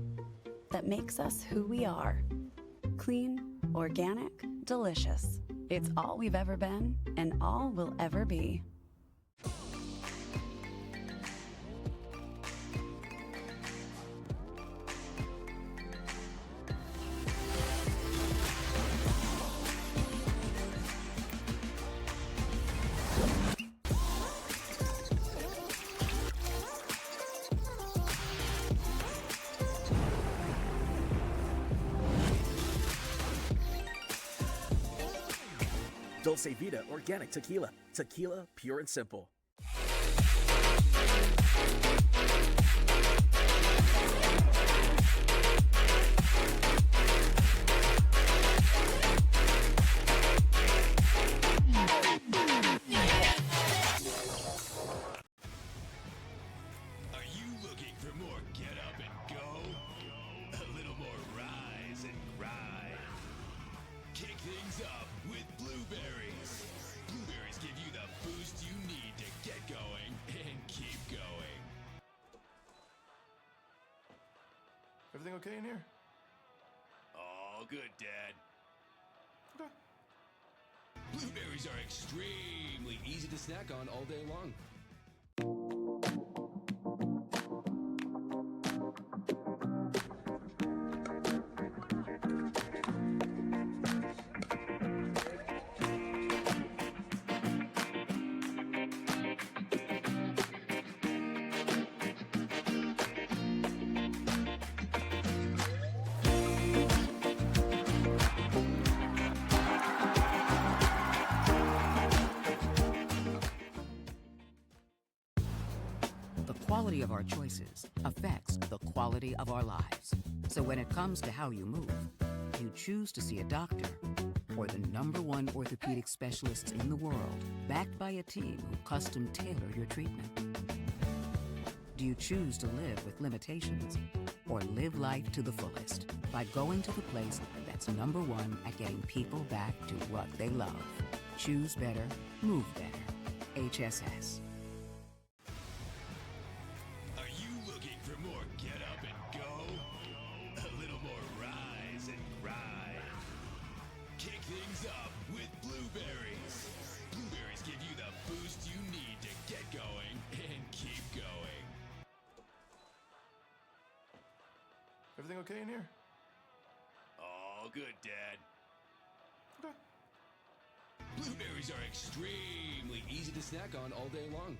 that makes us who we are. Clean, organic, delicious. It's all we've ever been and all we'll ever be. Dulce Vida organic tequila. Tequila, pure and simple. Are you looking for more get up and go? A little more rise and grind. Kick things up with Blueberries. Blueberries give you the boost you need to get going and keep going. Everything okay in here? All good, Dad. Okay. Blueberries are extremely easy to snack on all day long. The quality of our choices affects the quality of our lives. So when it comes to how you move, you choose to see a doctor or the #1 orthopedic specialists in the world, backed by a team who custom tailor your treatment. Do you choose to live with limitations or live life to the fullest by going to the place that's #1 at getting people back to what they love? Choose better, move better. HSS. Everything okay in here? All good, Dad. Okay. Blueberries are extremely easy to snack on all day long.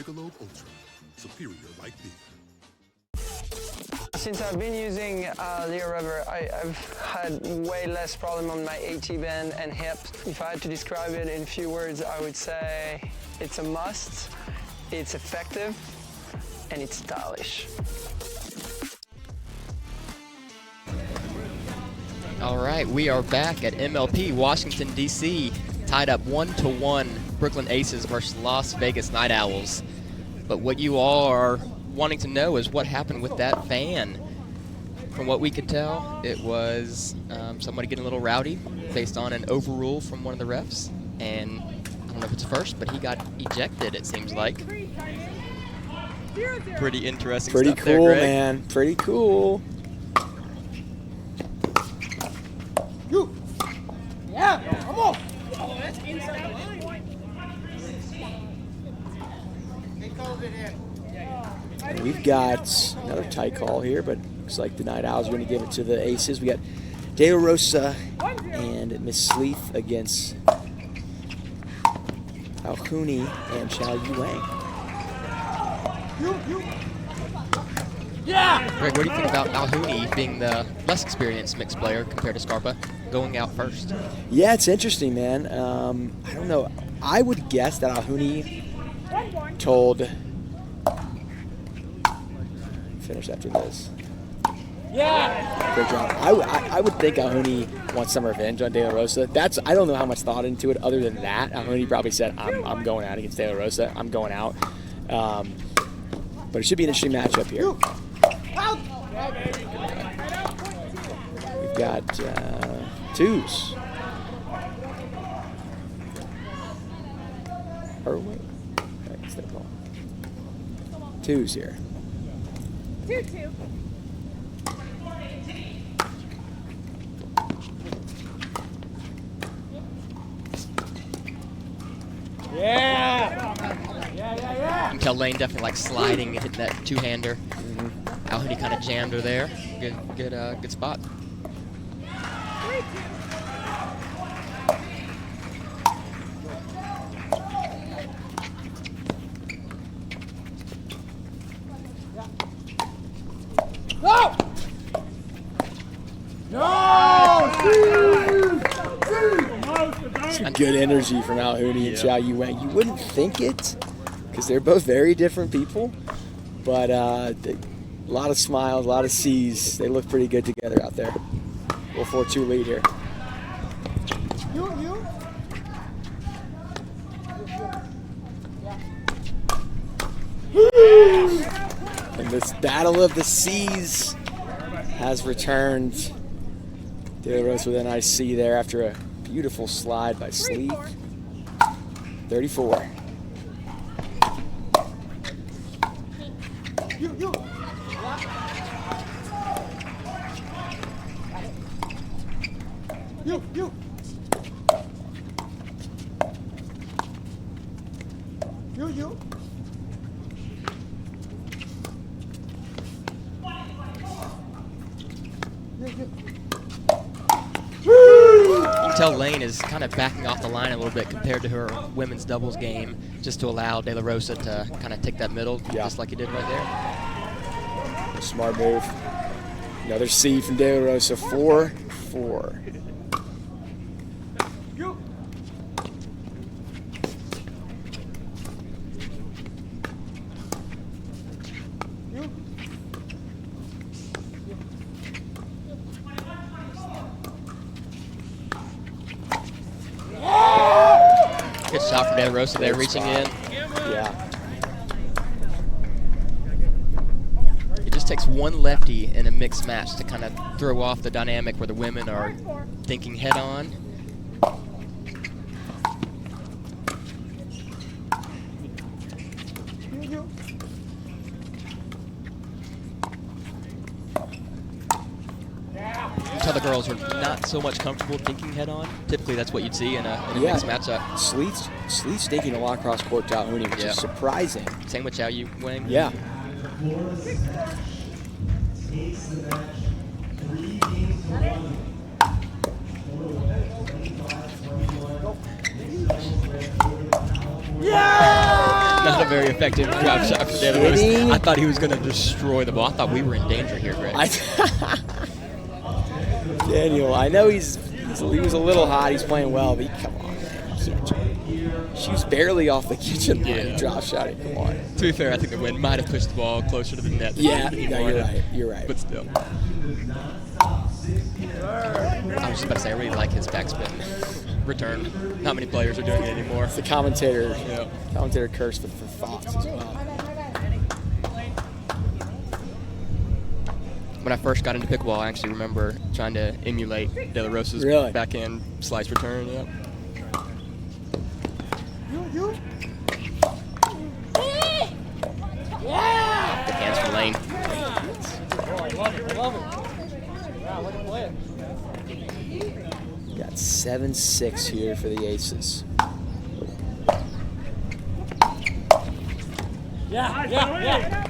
Michelob ULTRA. Superior like beer. Since I've been using Leo rubber, I've had way less problem on my AT band and hip. If I had to describe it in a few words, I would say it's a must, it's effective, and it's stylish. All right, we are back at MLP, Washington, D.C., tied up 1-1, Brooklyn Aces versus Las Vegas Night Owls. But what you all are wanting to know is what happened with that van. From what we could tell, it was somebody getting a little rowdy based on an overrule from one of the refs. And I don't know if it's first, but he got ejected, it seems like. Pretty interesting Pretty stuff cool, there, Greg. man. Pretty cool. Yeah, come on. Oh, that's inside the line. He calls it in. And we've got another tight call here, but looks like the Night Owls are going to give it to the Aces. We got De La Rosa and Miss Sleeth against Alhuni and Chow Yuang. Yeah! Greg, what do you think about Alhuni being the less experienced mixed player compared to Scarpa going out first? Yeah, it's interesting, man. I don't know. I would guess that Alhuni told... Finish after this. Yeah! Great job. I would think Alhuni wants some revenge on De La Rosa. I don't know how much thought into it other than that. Alhuni probably said, I'm going out against De La Rosa. I'm going out. But it should be an interesting matchup here. We've got twos. Or wait. That's their ball. Twos here. 2-2. Yeah! You can tell Lane definitely likes sliding and hitting that two-hander. Alhuni kind of jammed her there. Good spot. No! Some good energy from Alhuni and Chow Yuang. You wouldn't think it, because they're both very different people, but a lot of smiles, a lot of C's. They look pretty good together out there. We'll 4-2 lead here. And this battle of the C's has returned. De La Rosa with a nice C there after a beautiful slide by Sleeth. 34. You can tell Lane is kind of backing off the line a little bit compared to her women's doubles game, just to allow De La Rosa to kind of take that middle, just like he did right there. Smart move. Another C from De La Rosa. 4-4. Good shot from De La Rosa there, reaching in. Yeah. It just takes one lefty in a mixed match to kind of throw off the dynamic where the women are thinking head on. Tell the girls are not so much comfortable thinking head on. Typically, that's what you'd see in a mixed matchup. Sleeth's thinking a lot cross court to Alhuni, which is surprising. Same with Chow Yuang. Yeah. Not a very effective drop shot from De La Rosa. I thought he was going to destroy the ball. I thought we were in danger here, Greg. Daniel, I know he was a little hot. He's playing well, but come on, man. She was barely off the kitchen line. He drop shot it. Come on. To be fair, I think the wind might have pushed the ball closer to the net. Yeah, you're right. You're right. But still. I was just about to say, I really like his backspin return. Not many players are doing it anymore. It's the commentator curse for Fox as well. When I first got into pickleball, I actually remember trying to emulate De La Rosa's backhand slice return. Yep. Good hands from Lane. Got 7-6 here for the Aces. Yeah.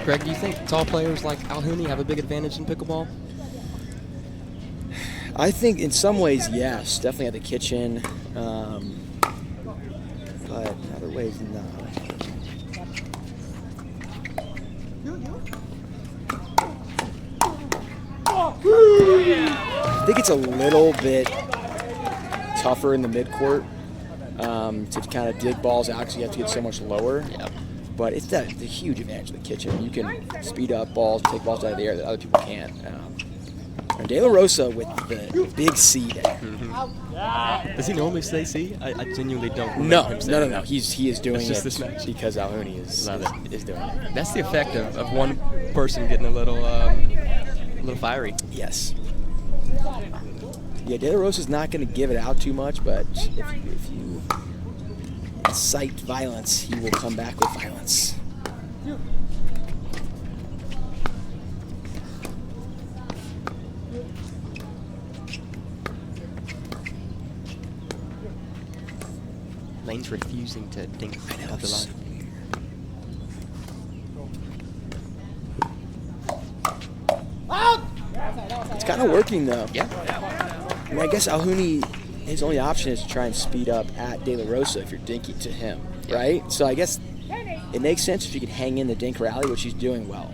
Greg, do you think tall players like Alhouni have a big advantage in pickleball? I think in some ways, yes. Definitely at the kitchen. But in other ways, no. I think it's a little bit tougher in the midcourt to kind of dig balls out because you have to get so much lower. Yep. But it's the huge advantage of the kitchen. You can speed up balls, take balls out of the air that other people can't. And De La Rosa with the big C there. Does he normally say C? I genuinely don't remember him saying No. He is doing just it this match. because Alhouni is doing it. That's the effect of one person getting a little fiery. Yes. Yeah, De La Rosa's not going to give it out too much, but if you incite violence, he will come back with violence. Lane's refusing to dink out the line. It's kind of working though. Yeah. I mean, I guess Alhouni, his only option is to try and speed up at De La Rosa if you're dinking to him, right? So I guess it makes sense if you could hang in the dink rally, which he's doing well.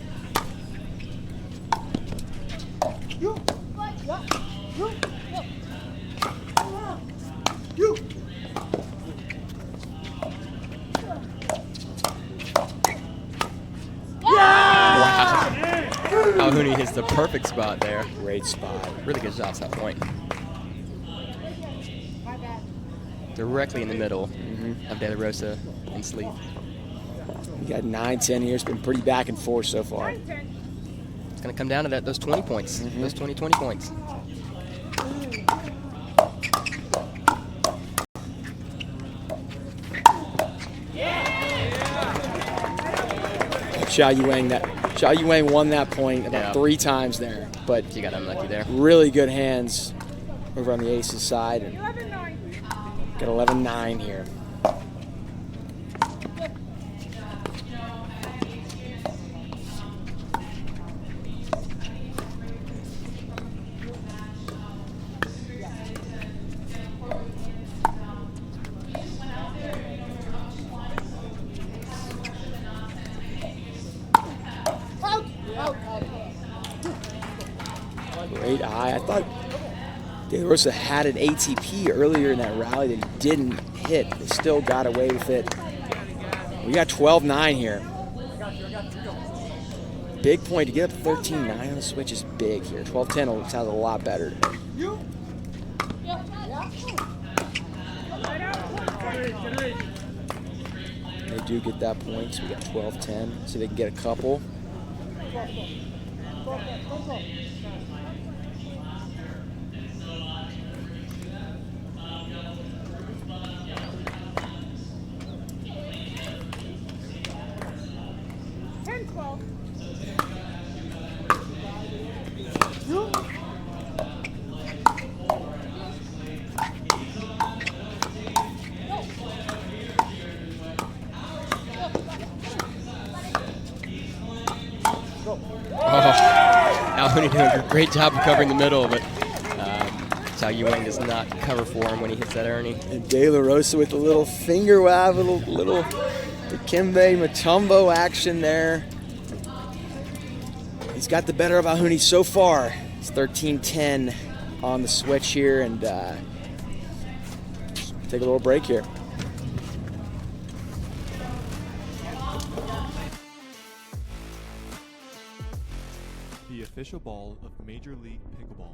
Alhouni hits the perfect spot there. Great spot. Really good shots at that point. Directly in the middle of De La Rosa and sleeve. You got 9-10 here. It's been pretty back and forth so far. It's going to come down to those 20 points. Those 20 points. Xia Yuang won that point about 3 times there, but he got unlucky there. Really good hands over on the Aces side, and got 11-9 here. Great eye. I thought De La Rosa had an ATP earlier in that rally that he didn't hit. They still got away with it. We got 12-9 here. Big point to get up 13-9 on the switch is big here. 12-10 sounds a lot better. They do get that point, so we got 12-10, so they can get a couple. Alhuni doing a great job of covering the middle, but Cao Yuang does not cover for him when he hits that Ernie. And De La Rosa with a little finger wave, little Dikembe Mutombo action there. He's got the better of Alhuni so far. It's 13-10 on the switch here, and take a little break here. The official ball of Major League Pickleball.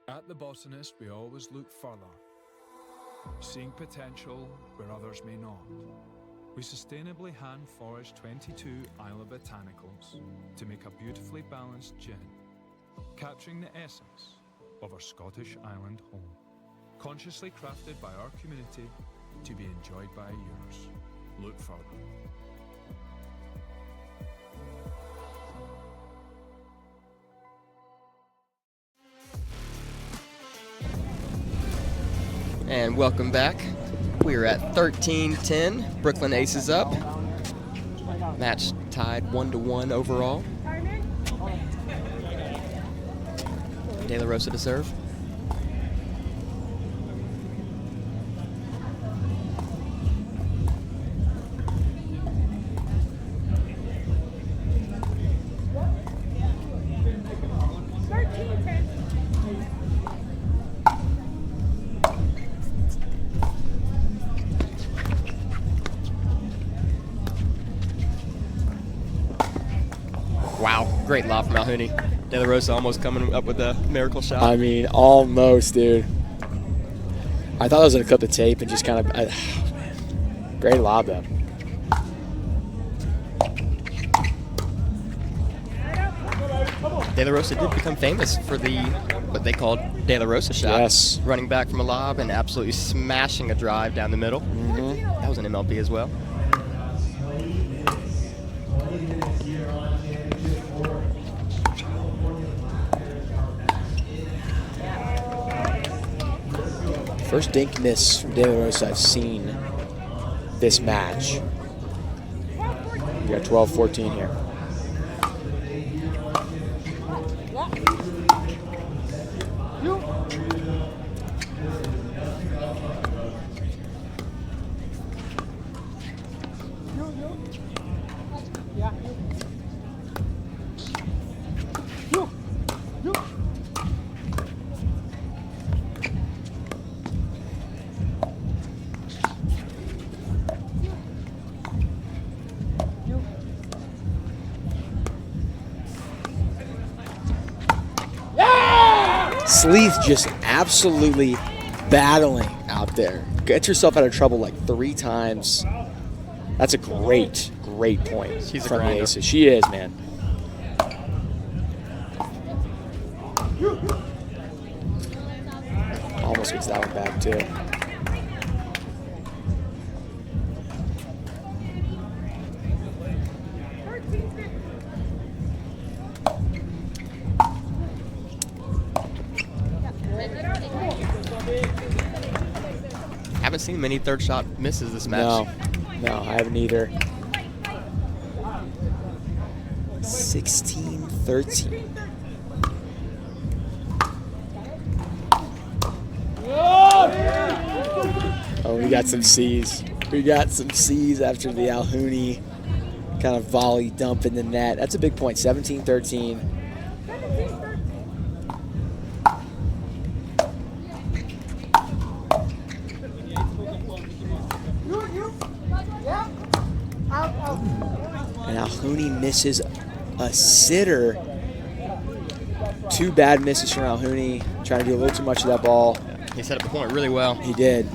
At the Botanist, we always look further, seeing potential where others may not. We sustainably hand-forage 22 Isla botanicals to make a beautifully balanced gin, capturing the essence of our Scottish island home, consciously crafted by our community to be enjoyed by yours. Look further. And welcome back. We are at 13-10. Brooklyn Aces up. Match tied 1-1 overall. De La Rosa to serve. Wow, great lob from Alhuni. De La Rosa almost coming up with a miracle shot. I mean, almost, dude. I thought I was going to cut the tape and just kind of... man. Great lob, though. De La Rosa did become famous for the what they called De La Rosa shot. Yes. Running back from a lob and absolutely smashing a drive down the middle. Mm-hmm. That was an MLP as well. First dink miss from De La Rosa I've seen this match. We got 12-14 here. Sleeth just absolutely battling out there. Gets herself out of trouble like 3 times. That's a great point. She's from a grinder. the Aces. She is, man. Almost gets that one back, too. Haven't seen many third shot misses this match. No, I haven't either. 16-13. Oh, we got some C's. We got some C's after the Alhouni kind of volley dump in the net. That's a big point, 17-13. And Alhouni misses a sitter. 2 bad misses from Alhouni, trying to do a little too much of that ball. He set up the point really well. He did.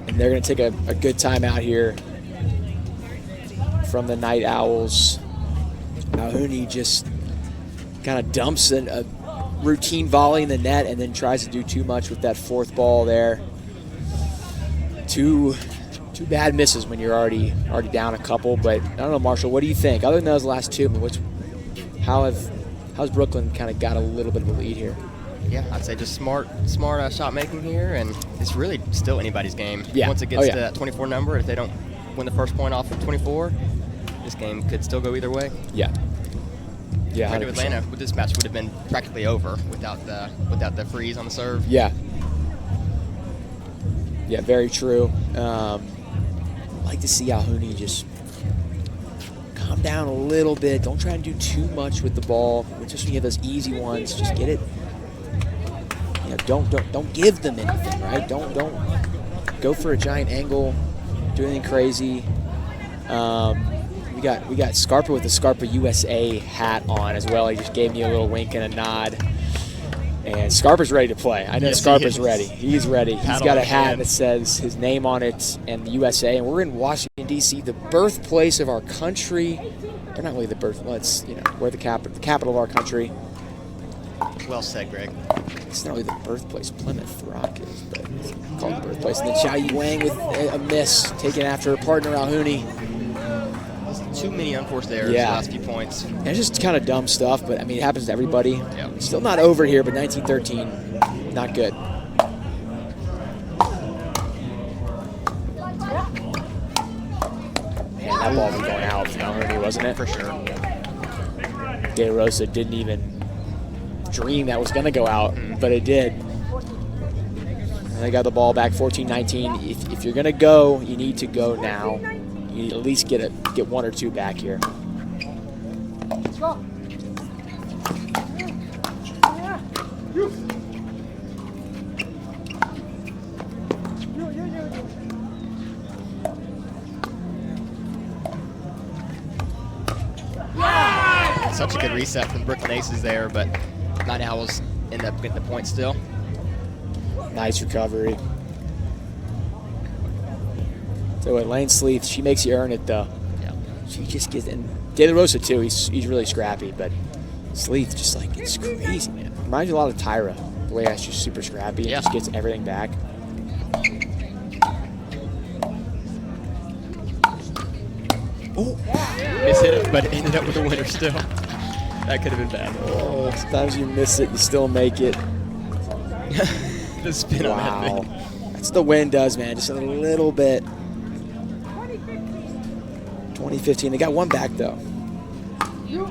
And they're going to take a good timeout here from the Night Owls. Alhouni just kind of dumps a routine volley in the net and then tries to do too much with that 4th ball there. Two bad misses when you're already down a couple. But I don't know, Marshall, what do you think? Other than those last 2, I mean, how's Brooklyn kind of got a little bit of a lead here? Yeah, I'd say just smart shot making here, and it's really still anybody's game. Yeah. Once it gets to that 24 number, if they don't win the first point off of 24, this game could still go either way. Yeah. Yeah. Compared to Atlanta, this match would have been practically over without the freeze on the serve. Yeah. Yeah, very true. I'd like to see Alhouni just calm down a little bit. Don't try and do too much with the ball. Just when you have those easy ones, just get it. You know, don't give them anything, right? Don't go for a giant angle. Do anything crazy. We got Scarpa with the Scarpa USA hat on as well. He just gave me a little wink and a nod. And Scarpa's ready to play. I know yes, Scarpa's ready. He's ready. He's got a hat hand that says his name on it and the USA. And we're in Washington, D.C., the birthplace of our country. Or not really the birth. Well, it's, you know, we're the capital of our country. Well said, Greg. It's not really the birthplace. Plymouth Rock is, but it's called the birthplace. And then Xiao Wang with a miss, taken after her partner Alhouni. Too many unforced errors the last few points. And it's just kind of dumb stuff, but I mean, it happens to everybody. Yeah. Still not over here, but 19-13, not good. Man, that ball was going out from Alhouni, wasn't it? For sure. De Rosa didn't even dream that was going to go out, but it did. And they got the ball back, 14-19. If you're going to go, you need to go now. You need to at least get 1 or 2 back here. Let's go. Such a good reset from Brooklyn Aces there, but Night Owls end up getting the point still. Nice recovery. So Lane Sleeth, she makes you earn it though. Yeah. She just gets in. De La Rosa too. He's really scrappy, but Sleeth just like it's crazy, man. Reminds you a lot of Tyra. The way she's super scrappy and just gets everything back. Oh, mishit it, but it ended up with a winner still. That could have been bad. Oh, sometimes you miss it, you still make it. The spin on that thing. That's what the wind does, man. Just a little bit. 2015. They got 1 back though. You're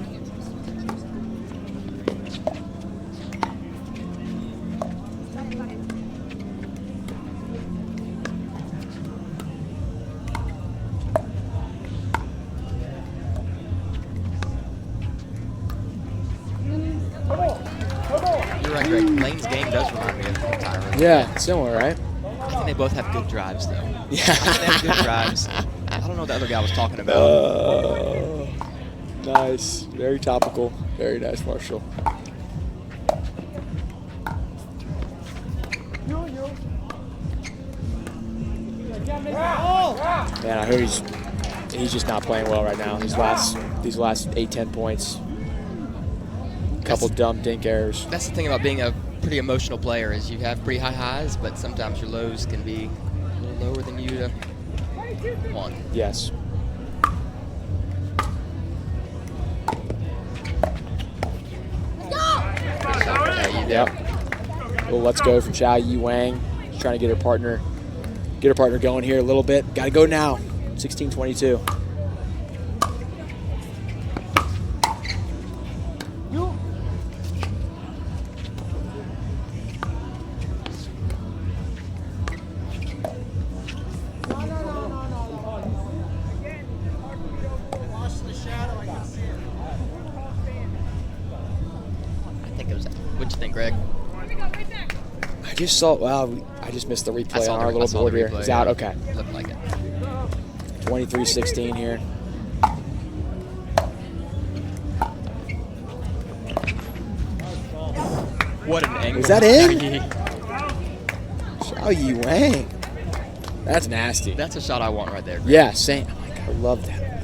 right, Greg. Lane's game does remind me of Tyra. Yeah, similar, right? I think they both have good drives, though. Yeah. I think they have good drives. I don't know what the other guy was talking about. Nice. Very topical. Very nice, Marshall. Man, I heard he's just not playing well right now. These last 8-10 points. Couple dumb dink errors. That's the thing about being a pretty emotional player is you have pretty high highs, but sometimes your lows can be a little lower than you want. Yes. Yep. Well, let's go from Xiao Yi Wang. She's trying to get her partner going here a little bit. Got to go now. 16-22. think, Greg? I just saw. Well, I just missed the I replay saw on the- our I little saw board the here. replay, It's out. yeah. Okay. Looked like it. 23-16 here. What an angle. Is that in? Joggy. Xiao Wang. That's nasty. That's a shot I want right there. Greg. Yeah, same. Oh my God, I love that.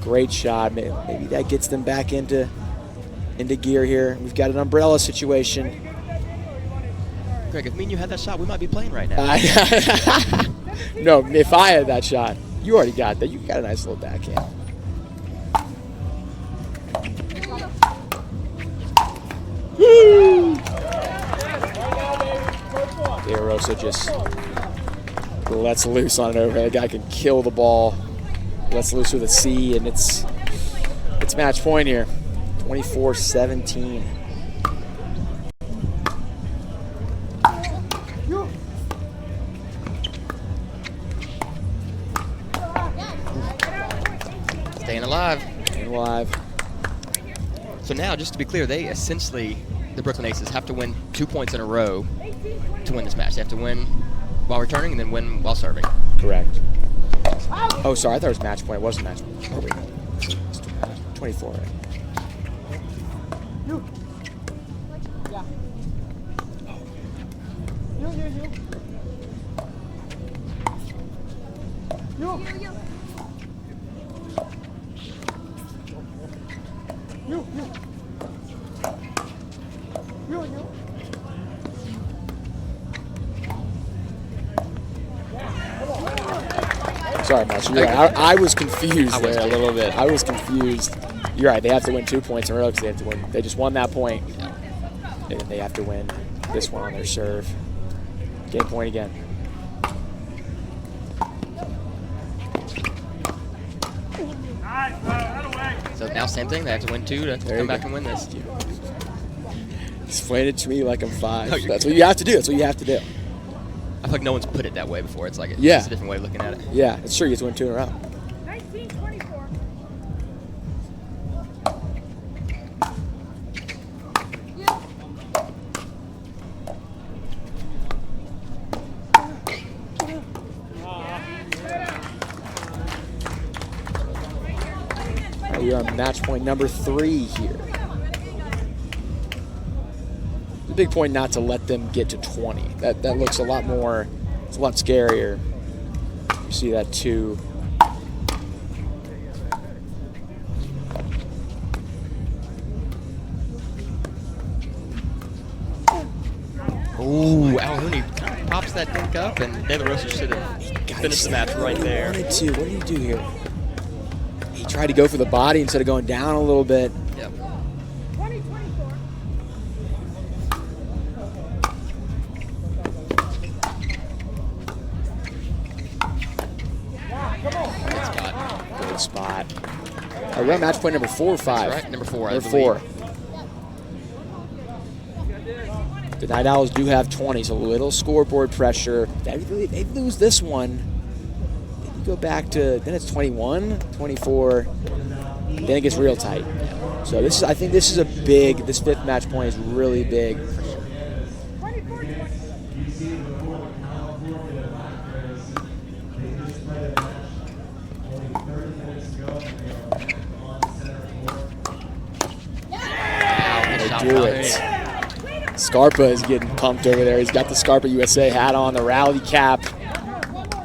Great shot. Maybe that gets them back into gear here. We've got an umbrella situation. Greg, if me and you had that shot, we might be playing right now. No, if I had that shot, you already got that. You got a nice little backhand. Woo! De La Rosa just lets loose on it over. That guy can kill the ball. Lets loose with a C, and it's match point here. 24-17. Staying alive. Staying alive. So now, just to be clear, they essentially, the Brooklyn Aces, have to win 2 points in a row to win this match. They have to win while returning and then win while serving. Correct. Oh, sorry. I thought it was match point. It wasn't match point. Oh, wait. It's 24, right? Sorry, Matt. You're right. I was confused there a little bit. I was confused. You're right. They have to win 2 points in a row because they have to win. They just won that point, and they have to win this one on their serve. Game point again. So now, same thing. They have to win 2 to come back and win this. Explain it to me like I'm 5. No, That's what you have to do. That's what you have to do. I feel like no one's put it that way before. It's like it's Yeah. just a different way of looking at it. Yeah, it's true. You have to win 2 in a row. 19-24. We are on match point number 3 here. It's a big point not to let them get to 20. That looks a lot more, it's a lot scarier. You see that too. Ooh, Al-Hooney pops that dink up, and De La Rosa should have finished the match right there. What did he do here? He tried to go for the body instead of going down a little bit. Yep. 20-24. Good spot. All right, we're on match point number 4 or 5? That's right, number 4. Number 4. The Night Owls do have 20, so a little scoreboard pressure. They lose this one. Then you go back to, then it's 21, 24. Then it gets real tight. So this is, I think this is a big, this 5th match point is really big. They do it. Scarpa is getting pumped over there. He's got the Scarpa USA hat on, the rally cap.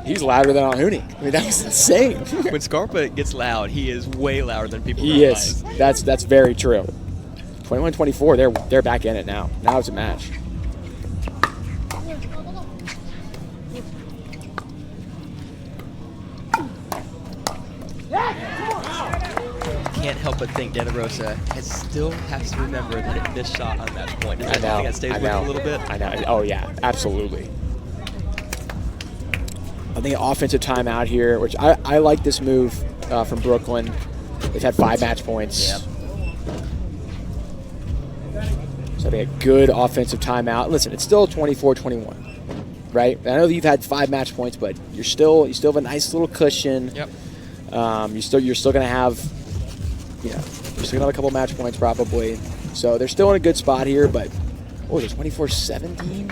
He's louder than Al-Hooney. I mean, that was insane. When Scarpa gets loud, he is way louder than people He realize. is. That's very true. 21-24, they're back in it now. Now it's a match. Can't help but think De La Rosa still has to remember that it missed shot on match point. Is that something that stays with him a little bit? I know. Oh, yeah, absolutely. I think offensive timeout here, which I like this move from Brooklyn. They've had 5 match points. Yep. So they had good offensive timeout. Listen, it's still 24-21, right? I know that you've had 5 match points, but you still have a nice little cushion. Yep. You're still going to have, you're still going to have a couple match points probably. So they're still in a good spot here, but they're 24-17,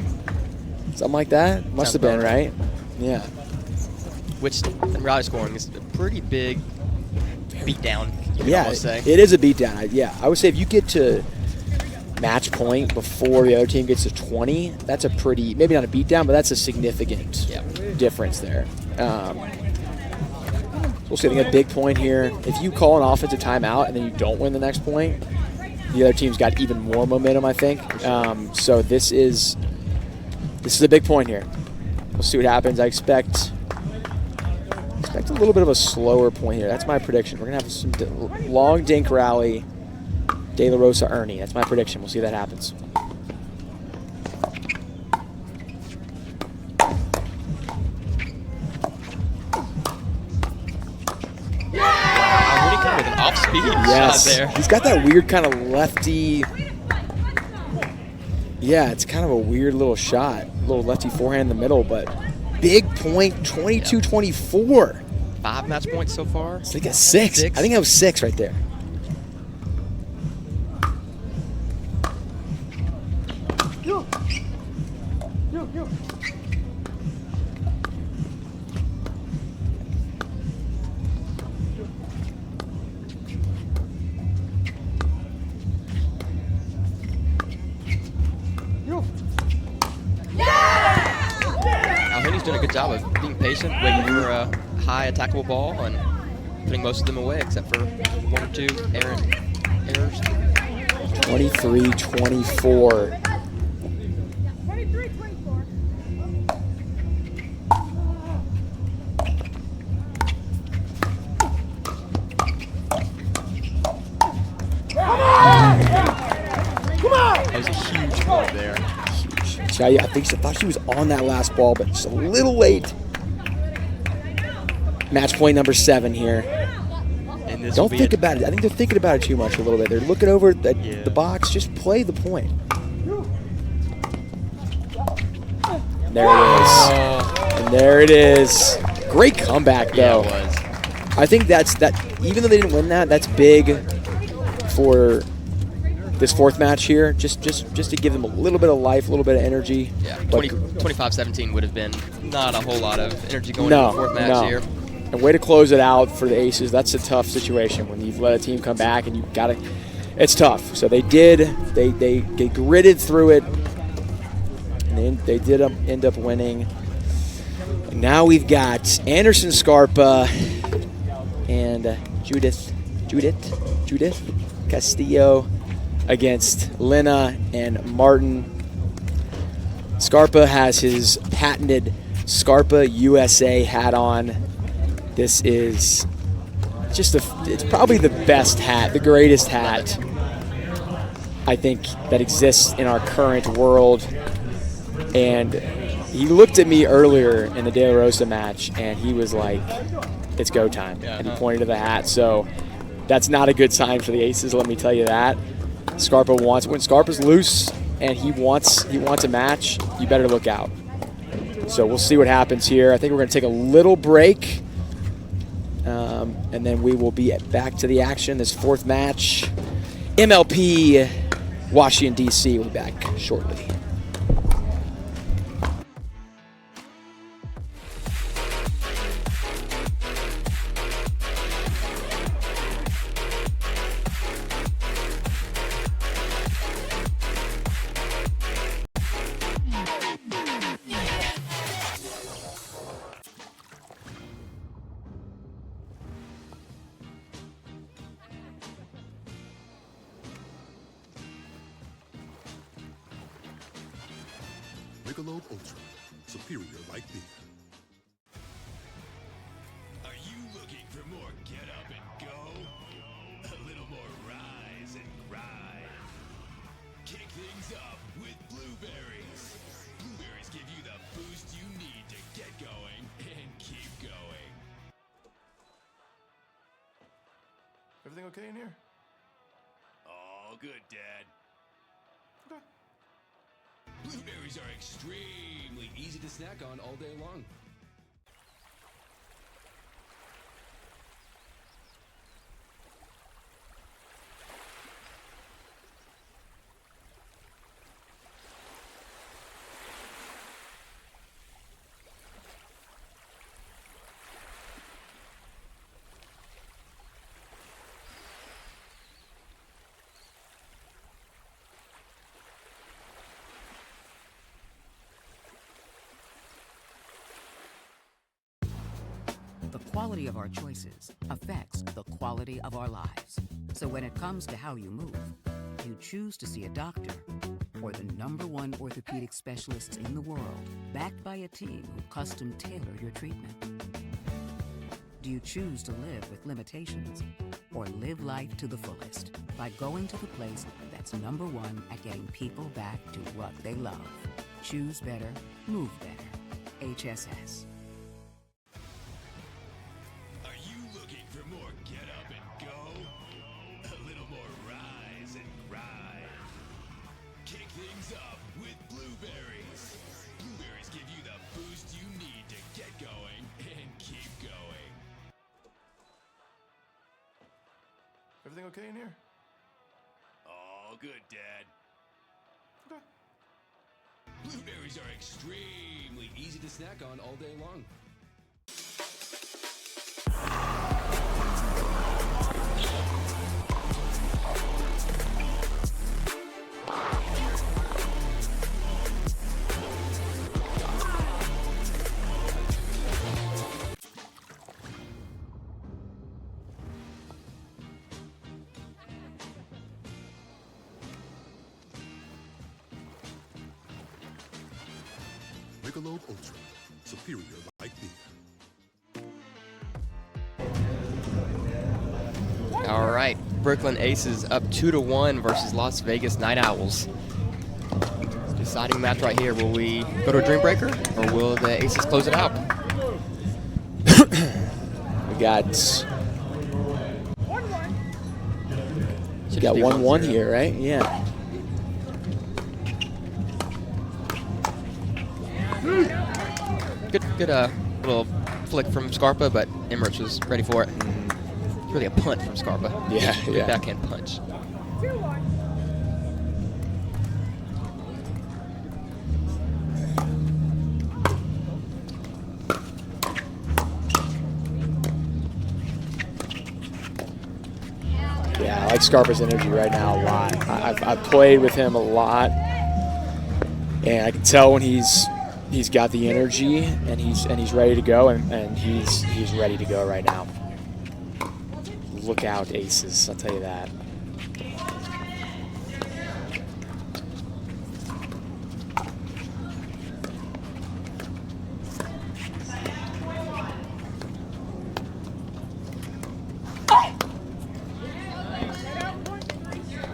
something like that. Must have been right. Yeah. Which in rally scoring is a pretty big beatdown. Yeah, it is a beatdown. I would say if you get to match point before the other team gets to 20, that's a pretty, maybe not a beatdown, but that's a significant difference there. We'll see. I think a big point here. If you call an offensive timeout and then you don't win the next point, the other team's got even more momentum, I think. So this is a big point here. We'll see what happens. I expect a little bit of a slower point here. That's my prediction. We're going to have some long dink rally. De La Rosa Ernie. That's my prediction. We'll see if that happens. Wow, with an off-speed shot there. He's got that weird kind of lefty. Yeah, it's kind of a weird little shot. A little lefty forehand in the middle, but big point, 22-24. 5 match points so far. It's like a 6. I think that was 6 right there. He's doing a good job of being patient, waiting for a high attackable ball and putting most of them away except for 1 or 2 errors. 23-24. That was a huge point there. I thought she was on that last ball, but just a little late. Match point number 7 here. Don't think about it. I think they're thinking about it too much a little bit. They're looking over at the box. Just play the point. There it is. And there it is. Great comeback, though. Yeah, it was. I think that. Even though they didn't win that, that's big for this 4th match here, just to give them a little bit of life, a little bit of energy. Yeah, 25-17 would have been not a whole lot of energy going into the 4th match here. And way to close it out for the Aces. That's a tough situation when you've let a team come back and you've got to. It's tough. So they did. They gritted through it, and they did end up winning. And now we've got Anderson Scarpa and Judith Castillo against Lena and Martin. Scarpa has his patented Scarpa USA hat on. This is it's probably the best hat, the greatest hat, I think, that exists in our current world. And he looked at me earlier in the De La Rosa match, and he was like, it's go time. And he pointed to the hat. So that's not a good sign for the Aces, let me tell you that. Scarpa wants, when Scarpa's loose and he wants a match, you better look out. So we'll see what happens here. I think we're going to take a little break, and then we will be back to the action. This 4th match, MLP, Washington, D.C. We'll be back shortly. Michelob ULTRA, superior like beer. Are you looking for more get up and go? A little more rise and grind. Kick things up with Blueberries. Blueberries give you the boost you need to get going and keep going. Everything okay in here? All good, Dad. Blueberries are extremely easy to snack on all day long. The quality of our choices affects the quality of our lives. So when it comes to how you move, you choose to see a doctor or the #1 orthopedic specialists in the world, backed by a team who custom tailor your treatment. Do you choose to live with limitations or live life to the fullest by going to the place that's #1 at getting people back to what they love? Choose better, move better. HSS. Are you looking for more get up and go? A little more rise and grind. Kick things up with Blueberries. Blueberries give you the boost you need to get going and keep going. Everything okay in here? All good, Dad. Okay. Blueberries are extremely easy to snack on all day long. Michelob ULTRA, superior light beer. All right, Brooklyn Aces up 2-1 versus Las Vegas Night Owls. Deciding match right here. Will we go to a Dream Breaker or will the Aces close it out? We got 1-1 here, right? Yeah. Good little flick from Scarpa, but Emmerich was ready for it. It's really a punt from Scarpa. Yeah, Good backhand punch. Yeah, I like Scarpa's energy right now a lot. I've played with him a lot, and I can tell when he's got the energy and he's ready to go, and he's ready to go right now. Look out, Aces! I'll tell you that.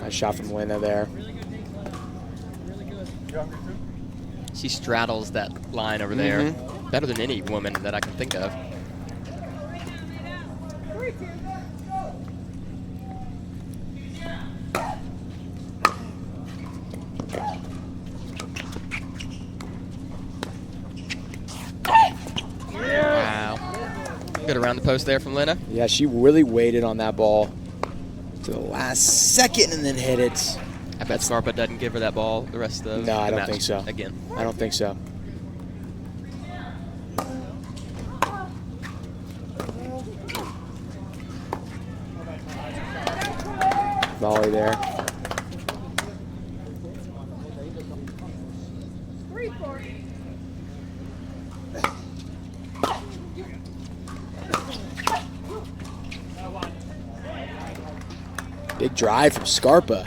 Nice shot from Lena there. She straddles that line over there better than any woman that I can think of. Wow. Good around the post there from Lena. Yeah, she really waited on that ball to the last second and then hit it. I bet Scarpa doesn't give her that ball the rest of the No, I don't match think so. Again. I don't think so. Volley there. Big drive from Scarpa.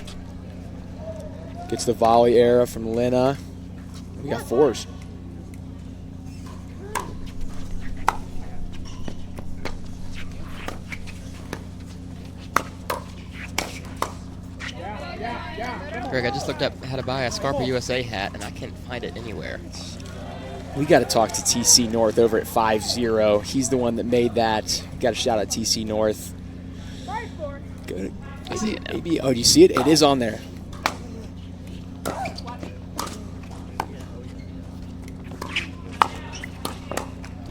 Gets the volley era from Lena. We got fours. Greg, I just looked up how to buy a Scarpa USA hat, and I can't find it anywhere. We got to talk to TC North over at 5-0. He's the one that made that. Got a shout out TC North. Good. I see it now. Maybe, oh, do you see it? It is on there.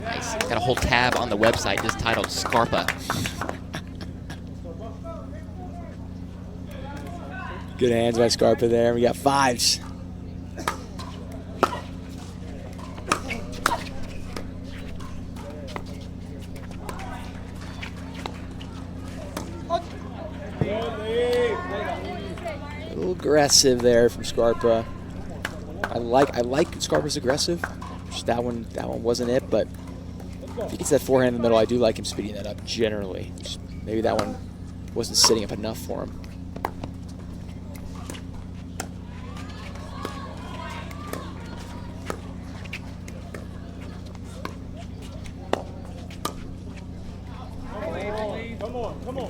Nice. Got a whole tab on the website just titled Scarpa. Good hands by Scarpa there. We got fives. A little aggressive there from Scarpa. I like Scarpa's aggressive. Just that one wasn't it, but If he gets that forehand in the middle, I do like him speeding that up generally. Just maybe that one wasn't sitting up enough for him.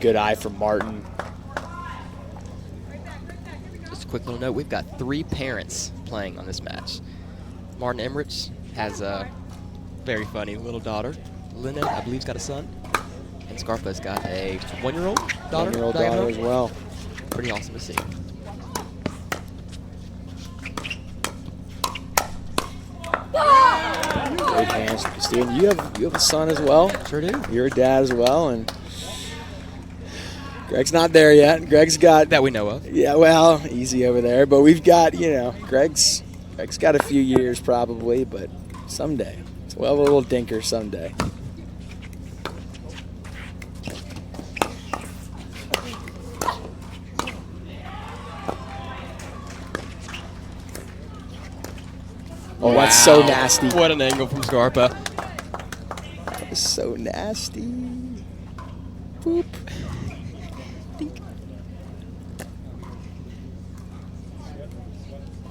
Good eye from Martin. Just a quick little note, we've got 3 parents playing on this match. Martin Emmerich has a very funny little daughter. Linda, I believe, has got a son. And Scarpa's got a 1-year-old daughter. 1-year-old daughter as well. Pretty awesome to see. Great hands, Steven. You have a son as well. Sure do. You're a dad as well, and Greg's not there yet. Greg's got that we know of. Yeah, well, easy over there. But we've got, Greg's got a few years probably, but someday. We'll have a little dinker someday. Oh, wow. That's so nasty. What an angle from Scarpa. That is so nasty. Boop.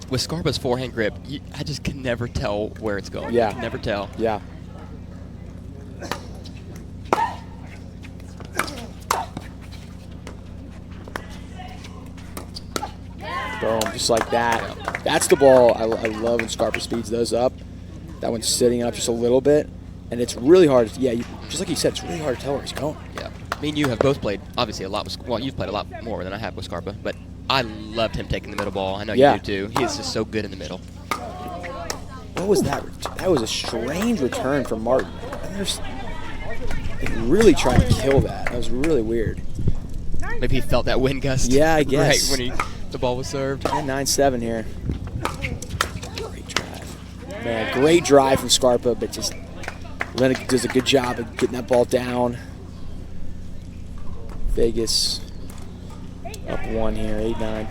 With Scarpa's forehand grip, I just can never tell where it's going. Yeah. I can never tell. Yeah. Boom, just like that. Yeah. That's the ball I love when Scarpa speeds those up. That one's sitting up just a little bit, and it's really hard. Just like you said, it's really hard to tell where he's going. Yeah. Me and you have both played, obviously, a lot with, well, you've played a lot more than I have with Scarpa, but I loved him taking the middle ball. I know you do too. He is just so good in the middle. What was that? That was a strange return from Martin. They really tried to kill that. That was really weird. Maybe he felt that wind gust. Yeah, I guess. Right when the ball was served. 9-7 here. Great drive. Man, great drive from Scarpa, but just Lennox does a good job of getting that ball down. Vegas up 1 here, 8-9.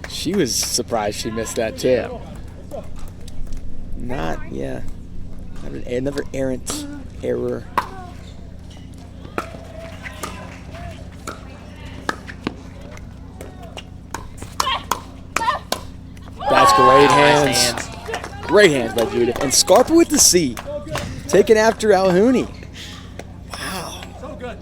She was surprised she missed that too. Another errant error. That's great hands. Nice hands. Great hands by Judith. And Scarpa with the C. Taken after Alhouni. Wow. So good.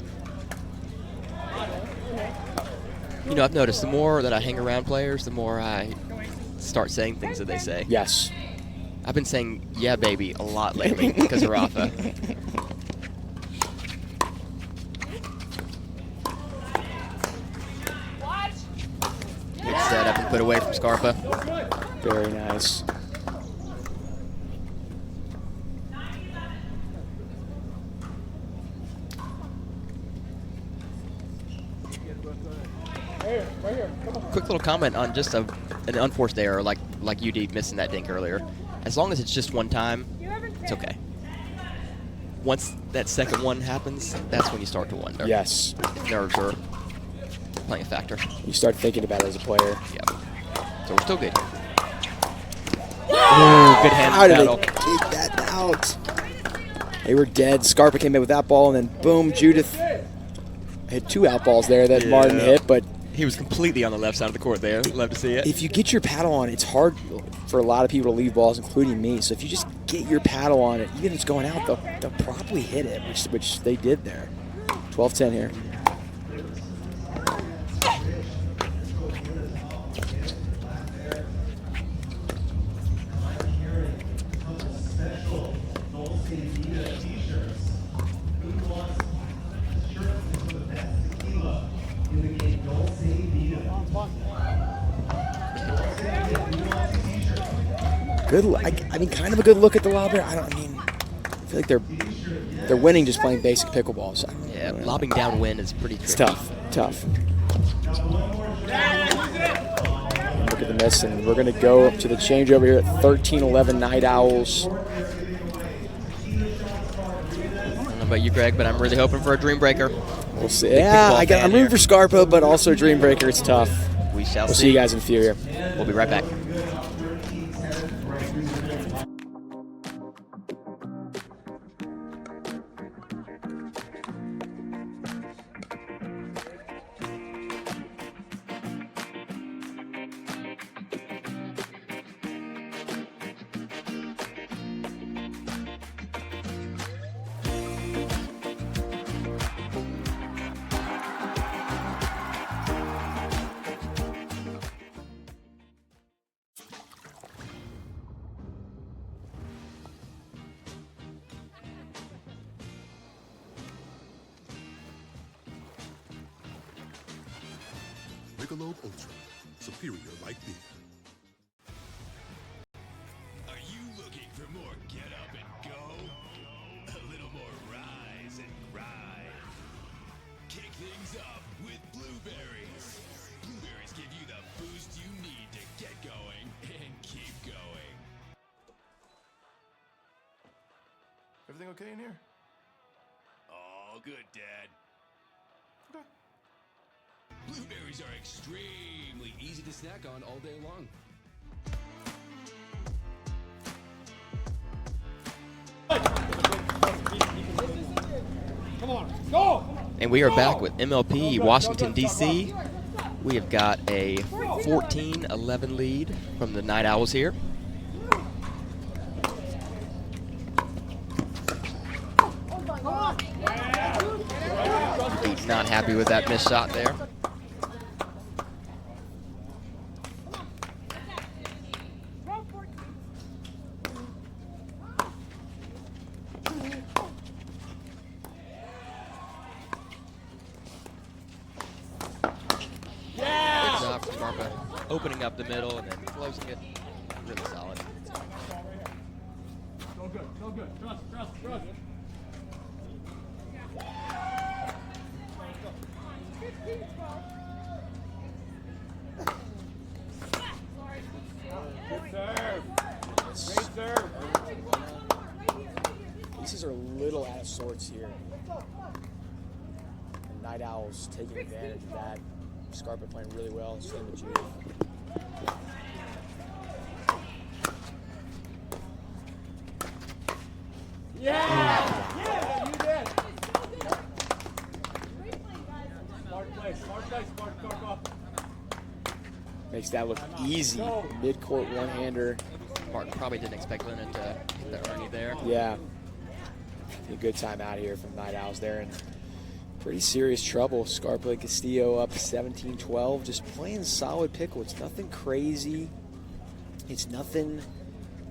You know, I've noticed the more that I hang around players, the more I start saying things that they say. Yes. I've been saying, yeah, baby, a lot lately because of Rafa. Good setup and put away from Scarpa. Very nice. Quick little comment on just an unforced error like UD missing that dink earlier. As long as it's just one time, it's okay. Once that second one happens, that's when you start to wonder. Yes. If nerves are playing a factor. You start thinking about it as a player. Yeah. So we're still good. Ooh, good hand How did battle. they kick that out? They were dead. Scarpa came in with that ball, and then boom, Judith had 2 out balls there that Martin hit, but he was completely on the left side of the court there. Love to see it. If you get your paddle on, it's hard for a lot of people to leave balls, including me. So if you just get your paddle on it, even if it's going out, they'll probably hit it, which they did there. 12-10 here. Good. I mean, kind of a good look at the lob there. feel like they're winning just playing basic pickleball. So yeah, lobbing downwind is pretty tricky. It's tough. Look at the miss, and we're going to go up to the changeover here at 13-11 Night Owls. I don't know about you, Greg, but I'm really hoping for a Dream Breaker. We'll see. Yeah, I'm rooting for Scarpa, but also Dream Breaker. It's tough. We shall see you guys in a few here. We'll be right back. Michelob ULTRA, superior like beer. Are you looking for more get up and go? A little more rise and grind. Kick things up with Blueberries. Blueberries give you the boost you need to get going and keep going. Everything okay in here? All good, Dad. Blueberries are extremely easy to snack on all day long. Come on, go! And we are back with MLP Washington, D.C. We have got a 14-11 lead from the Night Owls here. He's not happy with that missed shot there. Opening up the middle and then closing it. Really solid. So good, so good. Trust. Good serve. Great serve. Pieces are a little out of sorts here. The Night Owls taking advantage of that. Scarpa playing really well. Same with Judith. Yeah, you did. Smart play. Makes that look easy. Mid-court one-hander. Martin probably didn't expect Lennon to hit the Ernie there. Yeah. A good time out here from Night Owls there. And pretty serious trouble. Scarpa and Castillo up 17-12. Just playing solid pickle. It's nothing crazy. It's nothing.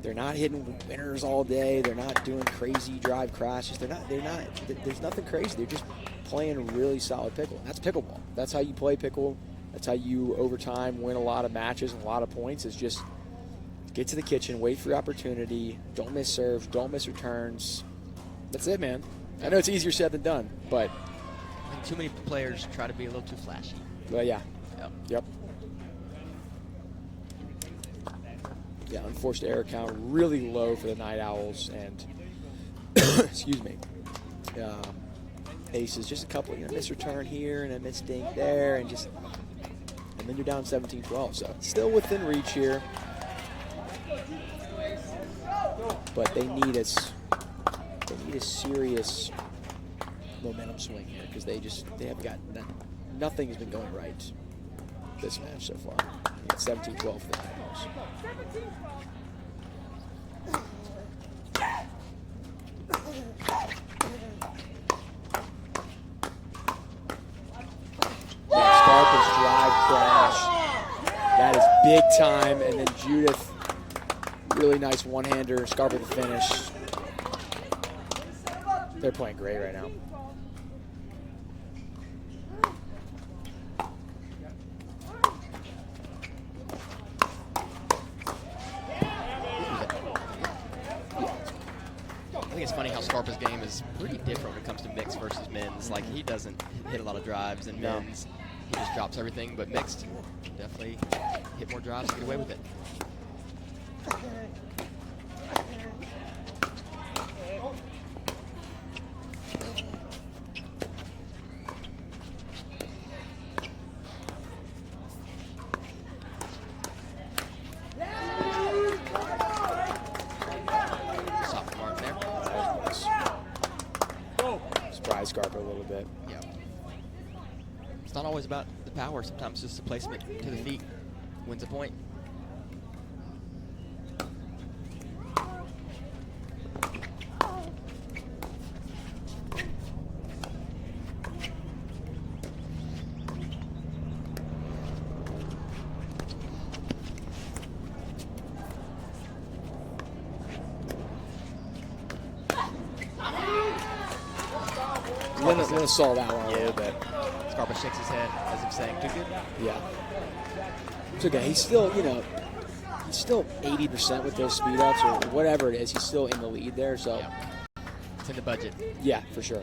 They're not hitting winners all day. They're not doing crazy drive crashes. They're not. There's nothing crazy. They're just playing really solid pickle. And that's pickleball. That's how you play pickle. That's how you, over time, win a lot of matches and a lot of points. Is just get to the kitchen, wait for your opportunity, don't miss serves, don't miss returns. That's it, man. I know it's easier said than done, but I think too many players try to be a little too flashy. Well, yeah. Yep. Yeah, unforced error count really low for the Night Owls, and excuse me, aces, just a couple, miss return here and a miss dink there, and then you're down 17-12. So still within reach here, but they need a serious momentum swing here because they have got nothing has been going right this match so far. It's 17-12 for the Night Owls. Scarpa's drive crash. That is big time. And then Judith, really nice one-hander. Scarpa the finish. They're playing great right now. I think it's funny how Scarpa's game is pretty different when it comes to mixed versus men's. Like, he doesn't hit a lot of drives in men's. He just drops everything, but mixed, definitely hit more drives and get away with it. Scarpa a little bit. Yeah. It's not always about the power. Sometimes just the placement to the feet wins a point. Lena saw that one a little bit. Scarpa shakes his head as if saying, too good? Yeah. It's okay. He's still, he's still 80% with those speed ups or whatever it is. He's still in the lead there, so. Yeah. It's in the budget. Yeah, for sure.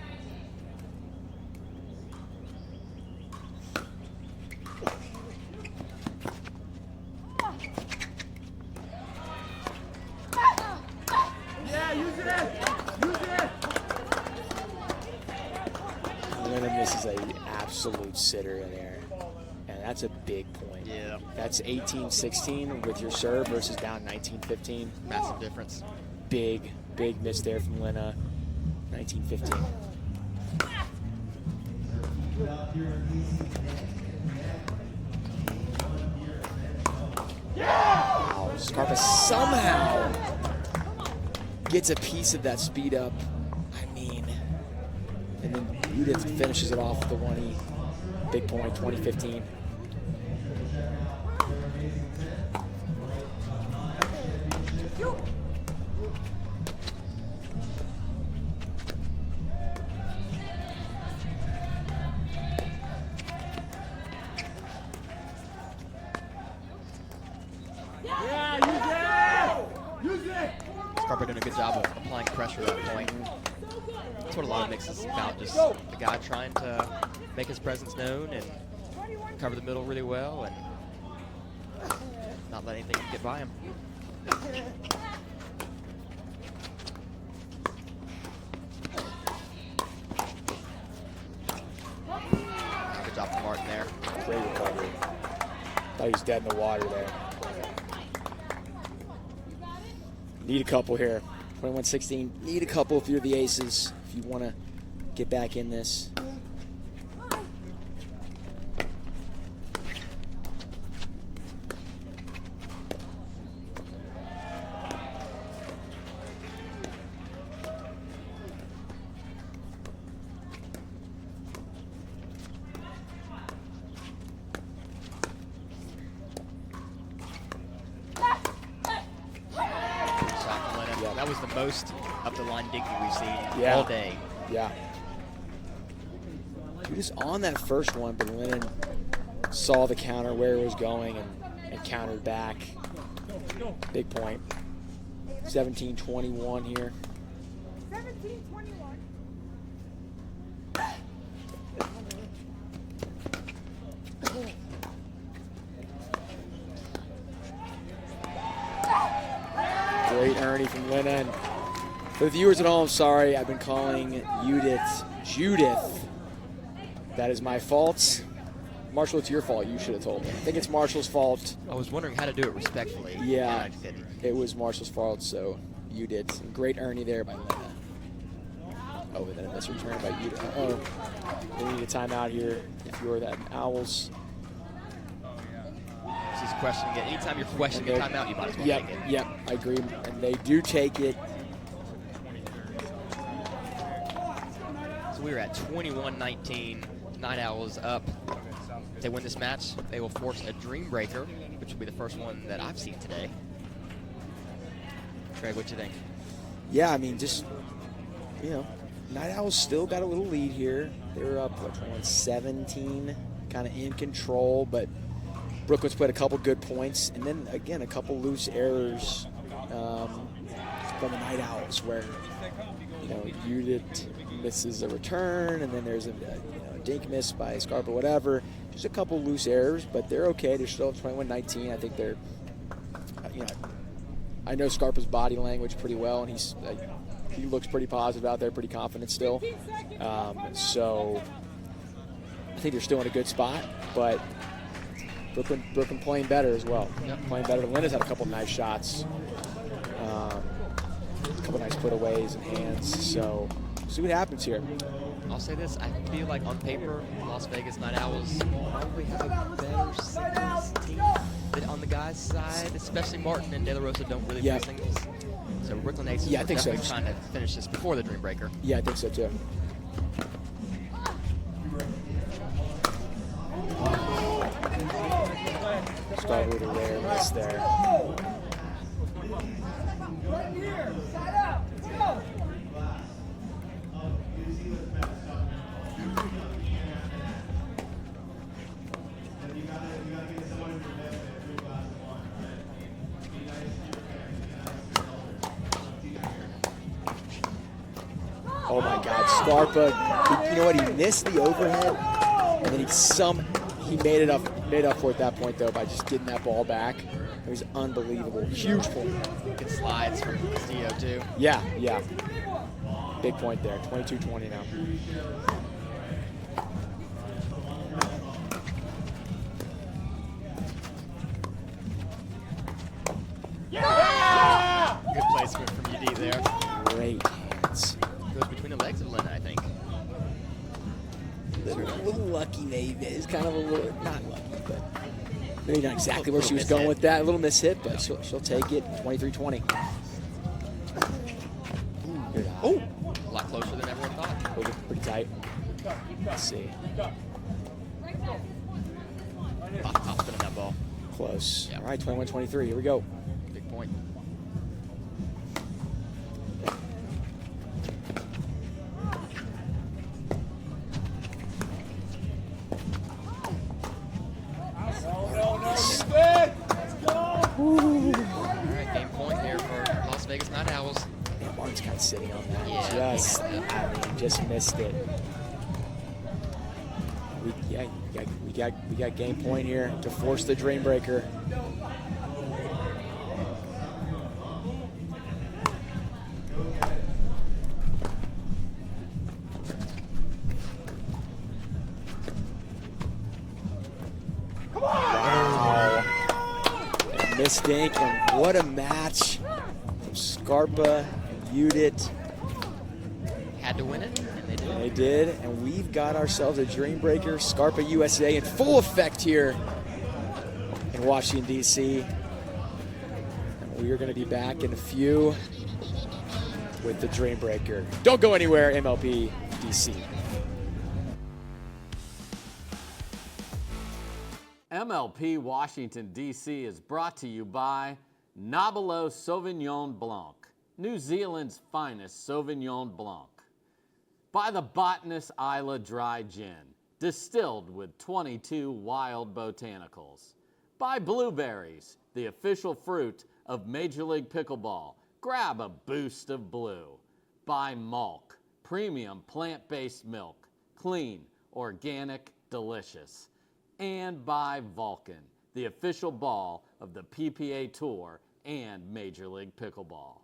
Yeah, use it! Use it! This is an absolute sitter in there, and that's a big point. Yeah. That's 18-16 with your serve versus down 19-15. Massive difference. Big miss there from Lena. 19-15. Wow, Scarpa somehow gets a piece of that speed up. And then Vida finishes it off with the 1E. Big point, 20-15. Scarpa doing a good job of applying pressure at that point. That's what a lot of mixes is about, just the guy trying to make his presence known and cover the middle really well and not let anything get by him. Good job from Martin there. Great recovery. Thought he was dead in the water there. Need a couple here. 21-16. Need a couple if you're the aces. If you want to get back in this. That was the most up-the-line digging we've seen all day. Yeah. He was on that first one, but Lennon saw the counter where it was going and countered back. Big point. 17-21 here. 17-21. Great Ernie from Lennon. For the viewers at home, sorry, I've been calling Judith. That is my fault. Marshall, it's your fault. You should have told me. I think it's Marshall's fault. I was wondering how to do it respectfully. Yeah, I didn't. It was Marshall's fault, so you did. Great Ernie there by Lena. Oh, and then a miss return by Vida. Uh-oh. We need a timeout here if you're that Owls. She's questioning it. Anytime you're questioning a timeout, you might as well take it. Yep, I agree. And they do take it. So we were at 21-19. Night Owls up. If they win this match, they will force a Dream Breaker, which will be the first one that I've seen today. Craig, what you think? Yeah, I mean, just, Night Owls still got a little lead here. They were up, 17, kind of in control, but Brooklyn's played a couple good points, and then, again, a couple loose errors from the Night Owls where, Udit misses a return, and then there's a dink miss by Scarpa, whatever. Just a couple loose errors, but they're okay. They're still 21-19. I think they're, I know Scarpa's body language pretty well, and he looks pretty positive out there, pretty confident still. So I think they're still in a good spot, but Brooklyn playing better as well. Yep. Playing better. Lena's had a couple nice shots, a couple nice putaways and hands. So we'll see what happens here. I'll say this, I feel like on paper, Las Vegas Night Owls probably have a better singles team than on the guys' side, especially Martin and De La Rosa don't really play singles. So Brooklyn Aces are definitely trying to finish this before the Dream Breaker. Yeah, I think so too. Start with a rare miss there. Oh my God, Scarpa! You know what? He missed the overhead, and then he made it up for it at that point though by just getting that ball back. It was unbelievable. Huge point. Good slides from Castillo too. Yeah. Big point there. 22-20 now. Yeah! Good placement from UD there. Great hands. Goes between the legs of Lena, I think. A little lucky maybe. It's kind of a little, not lucky, but maybe not exactly where she was going with that. A little mishit, but she'll take it. 23-20. Oh! A lot closer than everyone thought. Those are pretty tight. Let's see. Top spin on that ball. Close. Yep. All right, 21-23. Here we go. Big point. Alright, game point here for Las Vegas Night Owls. Yeah, Martin's kind of sitting on that. Yeah, Just missed it. We got game point here to force the Dream Breaker. Miss Dink, and what a match from Scarpa and Udit. Had to win it, and they did. They did, and we've got ourselves a Dream Breaker, Scarpa USA in full effect here in Washington, D.C. And we are going to be back in a few with the Dream Breaker. Don't go anywhere, MLP D.C. MLP Washington, D.C. is brought to you by Nobilo Sauvignon Blanc, New Zealand's finest Sauvignon Blanc. By the Botanist Island Dry Gin, distilled with 22 wild botanicals. By Blueberries, the official fruit of Major League Pickleball. Grab a boost of blue. By MALK, premium plant-based milk. Clean, organic, delicious. And by Vulcan, the official ball of the PPA Tour and Major League Pickleball.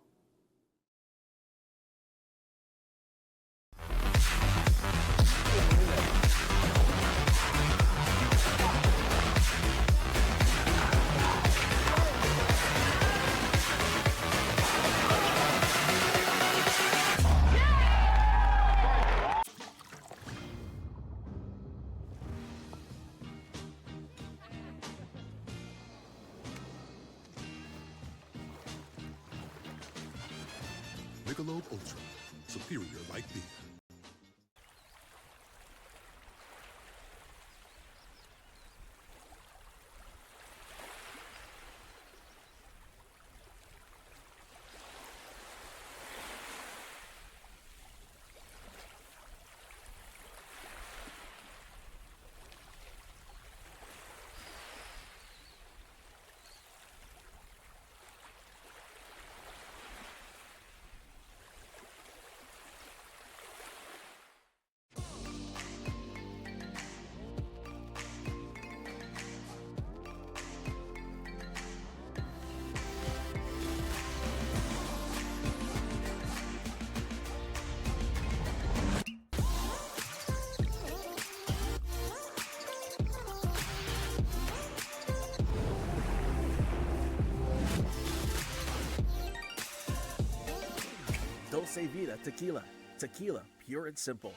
Michelob ULTRA, superior light beer. Dulce Vida Tequila. Tequila, pure and simple.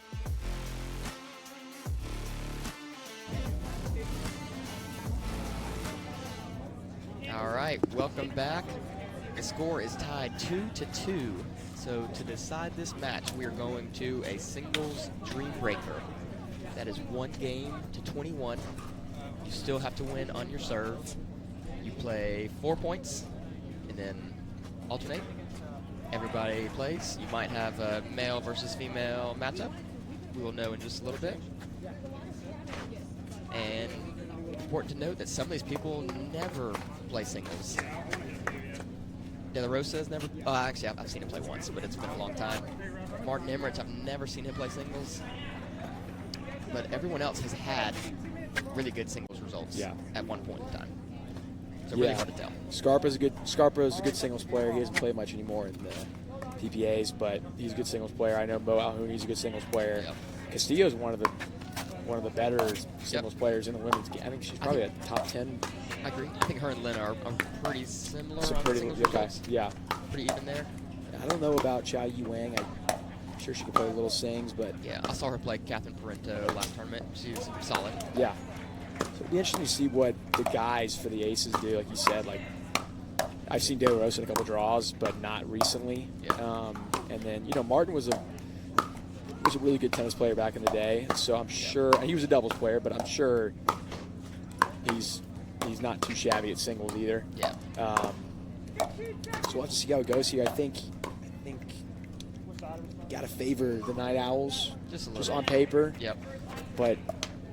All right, welcome back. The score is tied 2-2. So to decide this match, we are going to a singles dream breaker. That is 1 game to 21. You still have to win on your serve. You play 4 points and then alternate. Everybody plays. You might have a male versus female matchup. We will know in just a little bit. And important to note that some of these people never play singles. De La Rosa has never, actually I've seen him play once, but it's been a long time. Martin Emmerich, I've never seen him play singles. But everyone else has had really good singles results at one point in time. So really hard to tell. Scarpa's a good singles player. He doesn't play much anymore in the PPAs, but he's a good singles player. I know Mo Alhouni's a good singles player. Yep. Castillo's one of the better singles players in the women's game. I think she's probably a top 10. I agree. I think her and Lynn are pretty similar on pretty, singles okay. results. Yeah. Pretty even there. I don't know about Chao Yi Wang. I'm sure she can play little sings, but yeah, I saw her play Catherine Parento last tournament. She was solid. Yeah. So it'd be interesting to see what the guys for the Aces do. Like you said, like I've seen De La Rosa in a couple draws, but not recently. Yeah. And then Martin was a really good tennis player back in the day. So I'm sure, and he was a doubles player, but I'm sure he's not too shabby at singles either. Yeah. So we'll have to see how it goes here. I think got to favor the Night Owls just on paper. Yep. But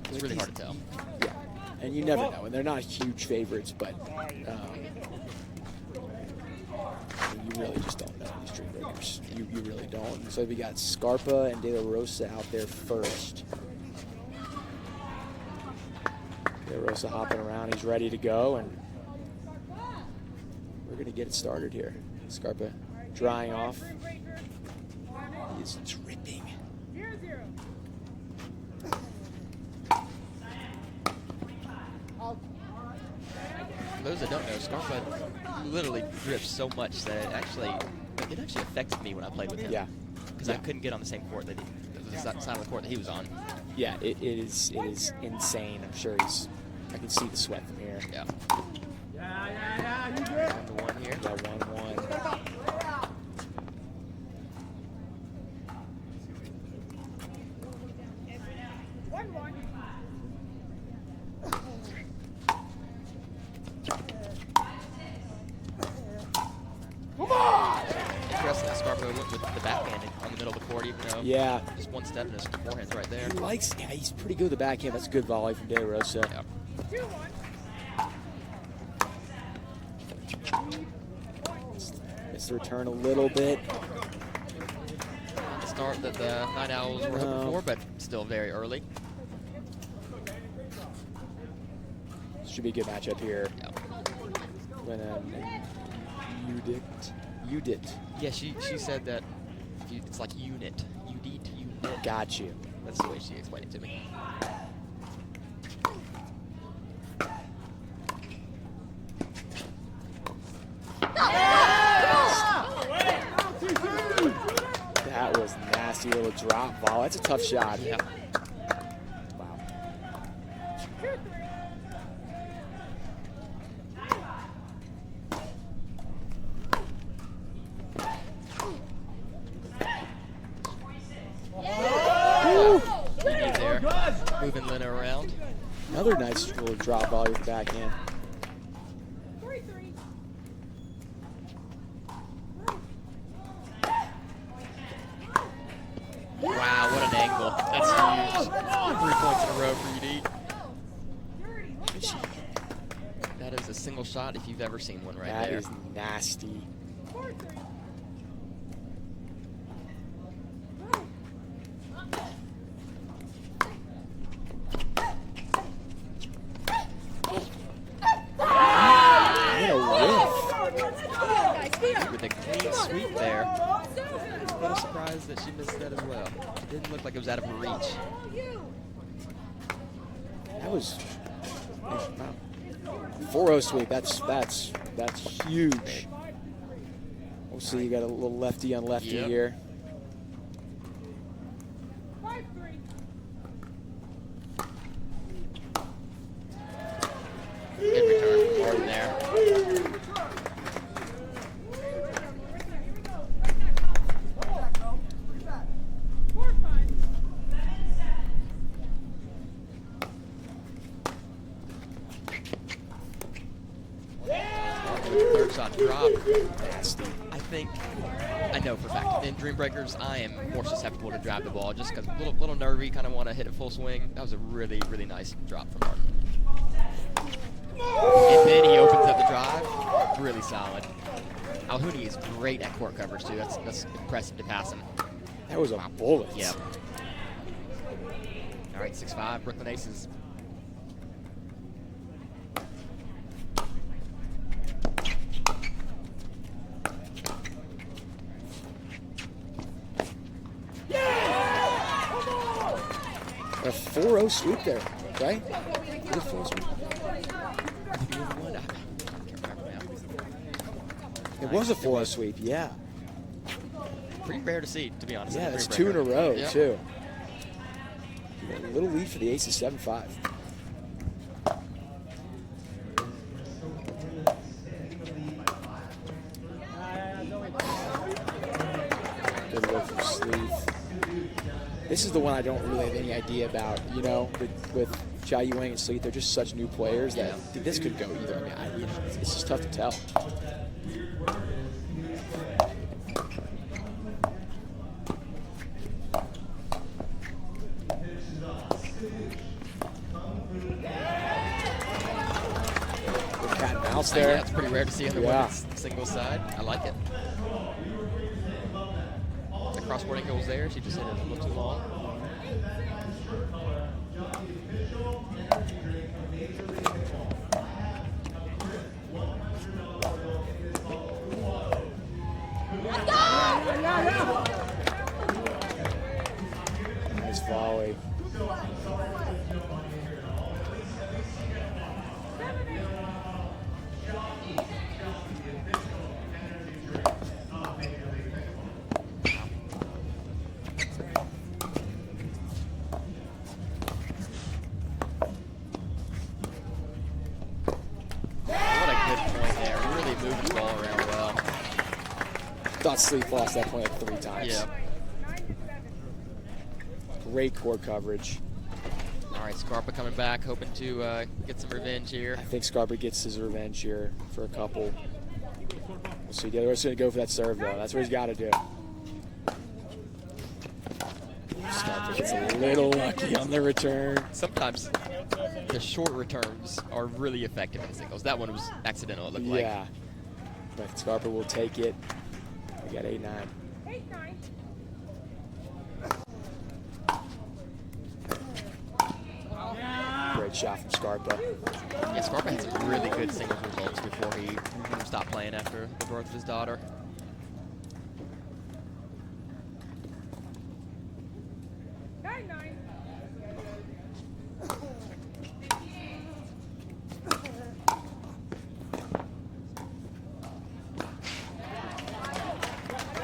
it's really hard to tell. Yeah. And you never know. And they're not huge favorites, but you really just don't know these dream breakers. You really don't. And so we got Scarpa and De La Rosa out there first. De La Rosa hopping around. He's ready to go, and we're going to get it started here. Scarpa drying off. He is dripping. For those that don't know, Scarpa literally drips so much that it actually affected me when I played with him. Yeah. Because I couldn't get on the same court the side of the court that he was on. Yeah, it is insane. I'm sure I can see the sweat from here. Yeah. 1-1 here. Yeah, 1-1. Interesting that Scarpa went with the backhand on the middle of the court, even though just one step and his forehand's right there. He's pretty good with the backhand. That's a good volley from De La Rosa. Yeah. Missed the return a little bit. The start that the Night Owls were hoping for, but still very early. Should be a good matchup here. Yep. Udit. Yeah, she said that it's like unit. Unit. Got you. That's the way she explained it to me. That was nasty little drop ball. That's a tough shot. Yeah. Wow. There, moving Lena around. Another nice little drop volley with the backhand. Wow, what an angle. That's huge. 3 points in a row for UD. That is a single shot if you've ever seen one right there. That is nasty. With a clean sweep there. A little surprised that she missed that as well. It didn't look like it was out of her reach. That was 4-0 sweep. That's huge. We'll see. You got a little lefty on lefty here. shot drop. I know for a fact. In Dream Breakers, I am more susceptible to drive the ball just because little nervy, kind of want to hit it full swing. That was a really, really nice drop from Martin. And then he opens up the drive. Really solid. Alhuni is great at court coverage, too. That's impressive to pass him. That was a bullet. Yeah. All right, 6-5, Brooklyn Aces. A 4-0 sweep there, right? Good 4-0 sweep. It was a 4-0 sweep, yeah. Pretty rare to see, to be honest. Yeah, that's 2 in a row, yep. too. A little lead for the Aces, 7-5. Good look from Sleeth. This is the one I don't really have any idea about, you know, with Jia Yuang and Sleeth. They're just such new players that this could go either guy. You know, it's just tough to tell. Cat and mouse there. Yeah, it's pretty rare to see on the women's single side. I like it. The crossboarding goes there. She just hit it a little too long. Nice volley. Thought Sleeth lost that point like 3 times. Yeah. Great court coverage. All right, Scarpa coming back, hoping to get some revenge here. I think Scarpa gets his revenge here for a couple. We'll see. The other one's going to go for that serve, though. That's what he's got to do. Scarpa gets a little lucky on the return. Sometimes the short returns are really effective in singles. That one was accidental, it looked like. Yeah. But Scarpa will take it. We got 8-9. 8-9. Great shot from Scarpa. Yeah, Scarpa had some really good singles results before he stopped playing after the birth of his daughter.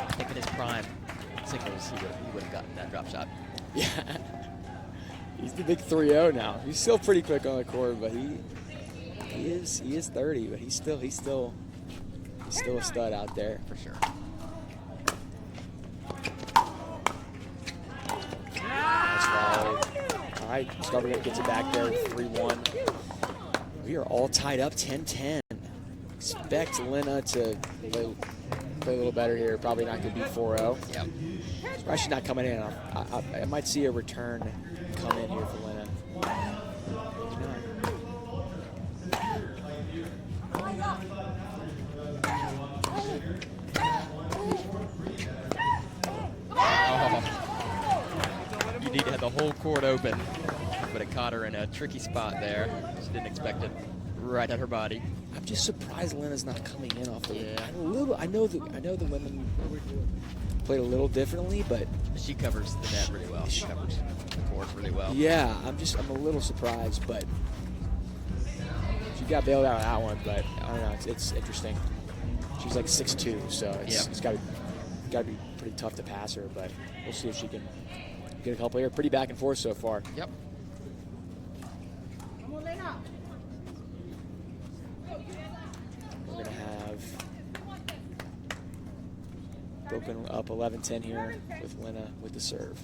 I think in his prime singles, he would have gotten that drop shot. Yeah. He's the big 3-0 now. He's still pretty quick on the court, but he is 30, but he's still a stud out there for sure. Nice volley. All right, Scarpa gets it back there, 3-1. We are all tied up, 10-10. Expect Lena to play a little better here. Probably not going to be 4-0. Yep. Surprised she's not coming in. I might see a return come in here for Lena. You need to have the whole court open, but it caught her in a tricky spot there. She didn't expect it right at her body. I'm just surprised Lena's not coming in off the I know the women played a little differently, but she covers the net really well. She covers the court really well. Yeah, I'm a little surprised, but she got bailed out of that one. But I don't know, it's interesting. She's like 6'2", so it's got to be pretty tough to pass her. But we'll see if she can get a couple here. Pretty back and forth so far. Yep. We're gonna have Broken up 11-10 here with Lena with the serve.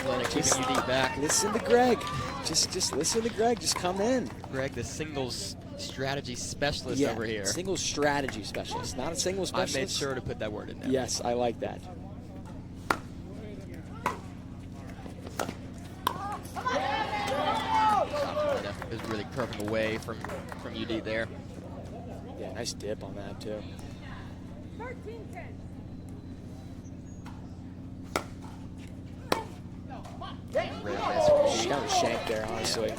Glenn, keeping UD back. Listen to Greg. Just listen to Greg. Just come in. Greg, the singles strategy specialist Yeah, over here. singles strategy specialist, not a singles specialist. I made sure to put that word in there. Yes, I like that. It was really curving away from UD there. Yeah, nice dip on that too. 13-10. She got a shank there, honestly.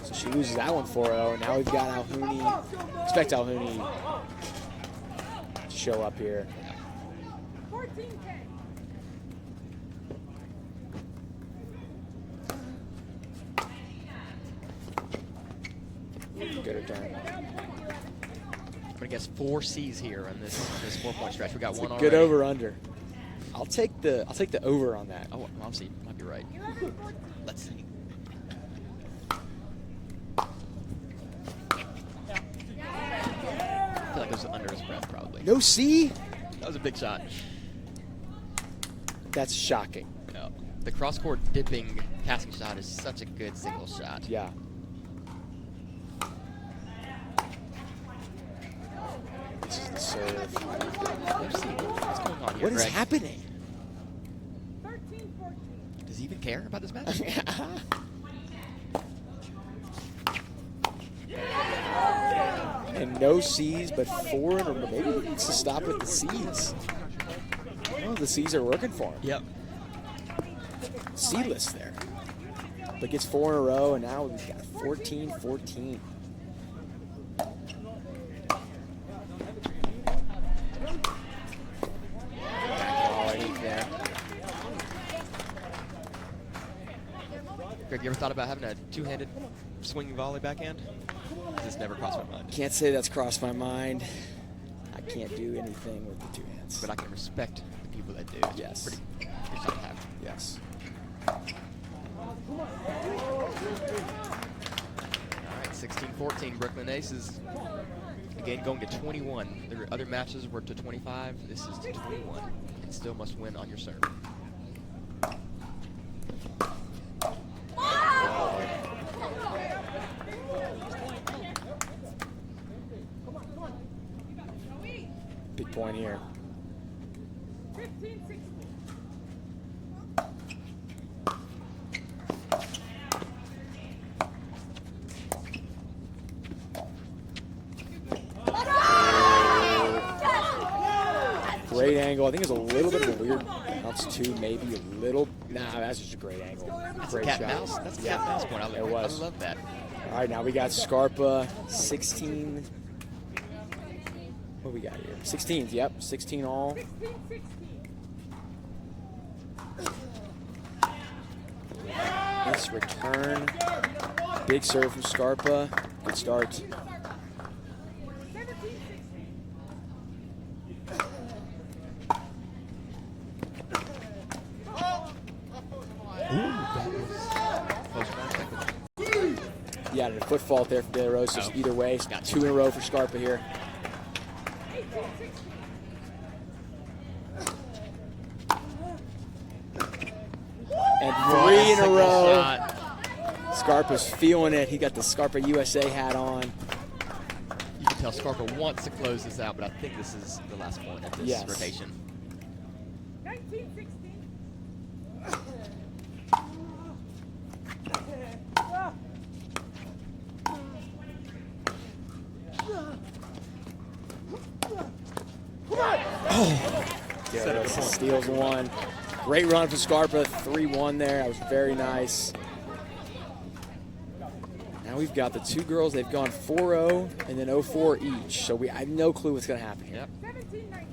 So she loses that one 4-0. Now we've got Alhouni. Expect Alhouni to show up here. 14-10. Good return. I'm gonna guess 4 C's here on this 4-point stretch. We got It's one a already. good over under. I'll take the over on that. Oh, obviously, you might be right. Let's see. I feel like it was under his breath, probably. No C? That was a big shot. That's shocking. No. The cross-court dipping passing shot is such a good single shot. Yeah. This is the serve. Let's see what's going on here, What is Greg? happening? 13-14. Does he even care about this match? And no C's, but 4 in a row. Maybe he needs to stop with the C's. Oh, the C's are working for him. Yep. C-list there. But gets 4 in a row, and now we've got 14-14. Greg, you ever thought about having a two-handed swinging volley backhand? This never crossed my mind. Can't say that's crossed my mind. I can't do anything with the 2 hands. But I can respect the people that do. It's Yes. Pretty good shot to have. Yes. All right, 16-14. Brooklyn Aces again going to 21. Their other matches were to 25. This is to 21. And still must win on your serve. Big point here. 15-16. Great angle. I think it's a little bit of a weird bounce too, maybe a little. Nah, that's just a great angle. Great cat shot. mouse. That's a cat mouse point. I love that. All right, now we got Scarpa, 16. What we got here? 16s, yep, 16 all. 16-16. Nice return. Big serve from Scarpa. Good start. Yeah, a foot fault there for De La Rosa. Oh. Either way, got 2 in a row for Scarpa here. And 3 in a row. Scarpa's feeling it. He got the Scarpa USA hat on. You can tell Scarpa wants to close this out, but I think this is the last point of this rotation. 19-16. Yeah, steals 1. Great run for Scarpa. 3-1 there. That was very nice. Now we've got the 2 girls. They've gone 4-0 and then 0-4 each. So I have no clue what's going to happen here. Yep. 17-19.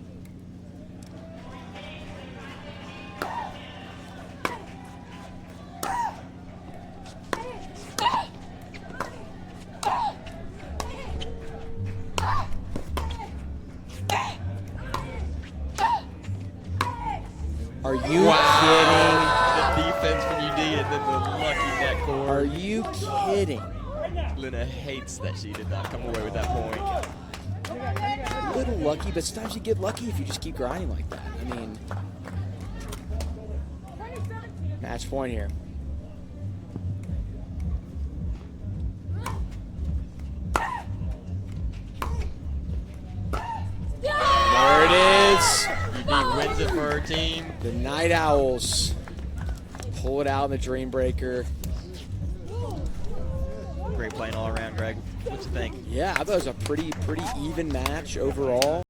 Are you kidding? The defense from UD and then the lucky net cord. Are you kidding? Lena hates that she did not come away with that point. A little lucky, but sometimes you get lucky if you just keep grinding like that. I mean, 27-20. Match point here. There it is. UD wins it for her team. The Night Owls pull it out in the Dream Breaker. Great playing all around, Greg. What you think? Yeah, I thought it was a pretty even match overall.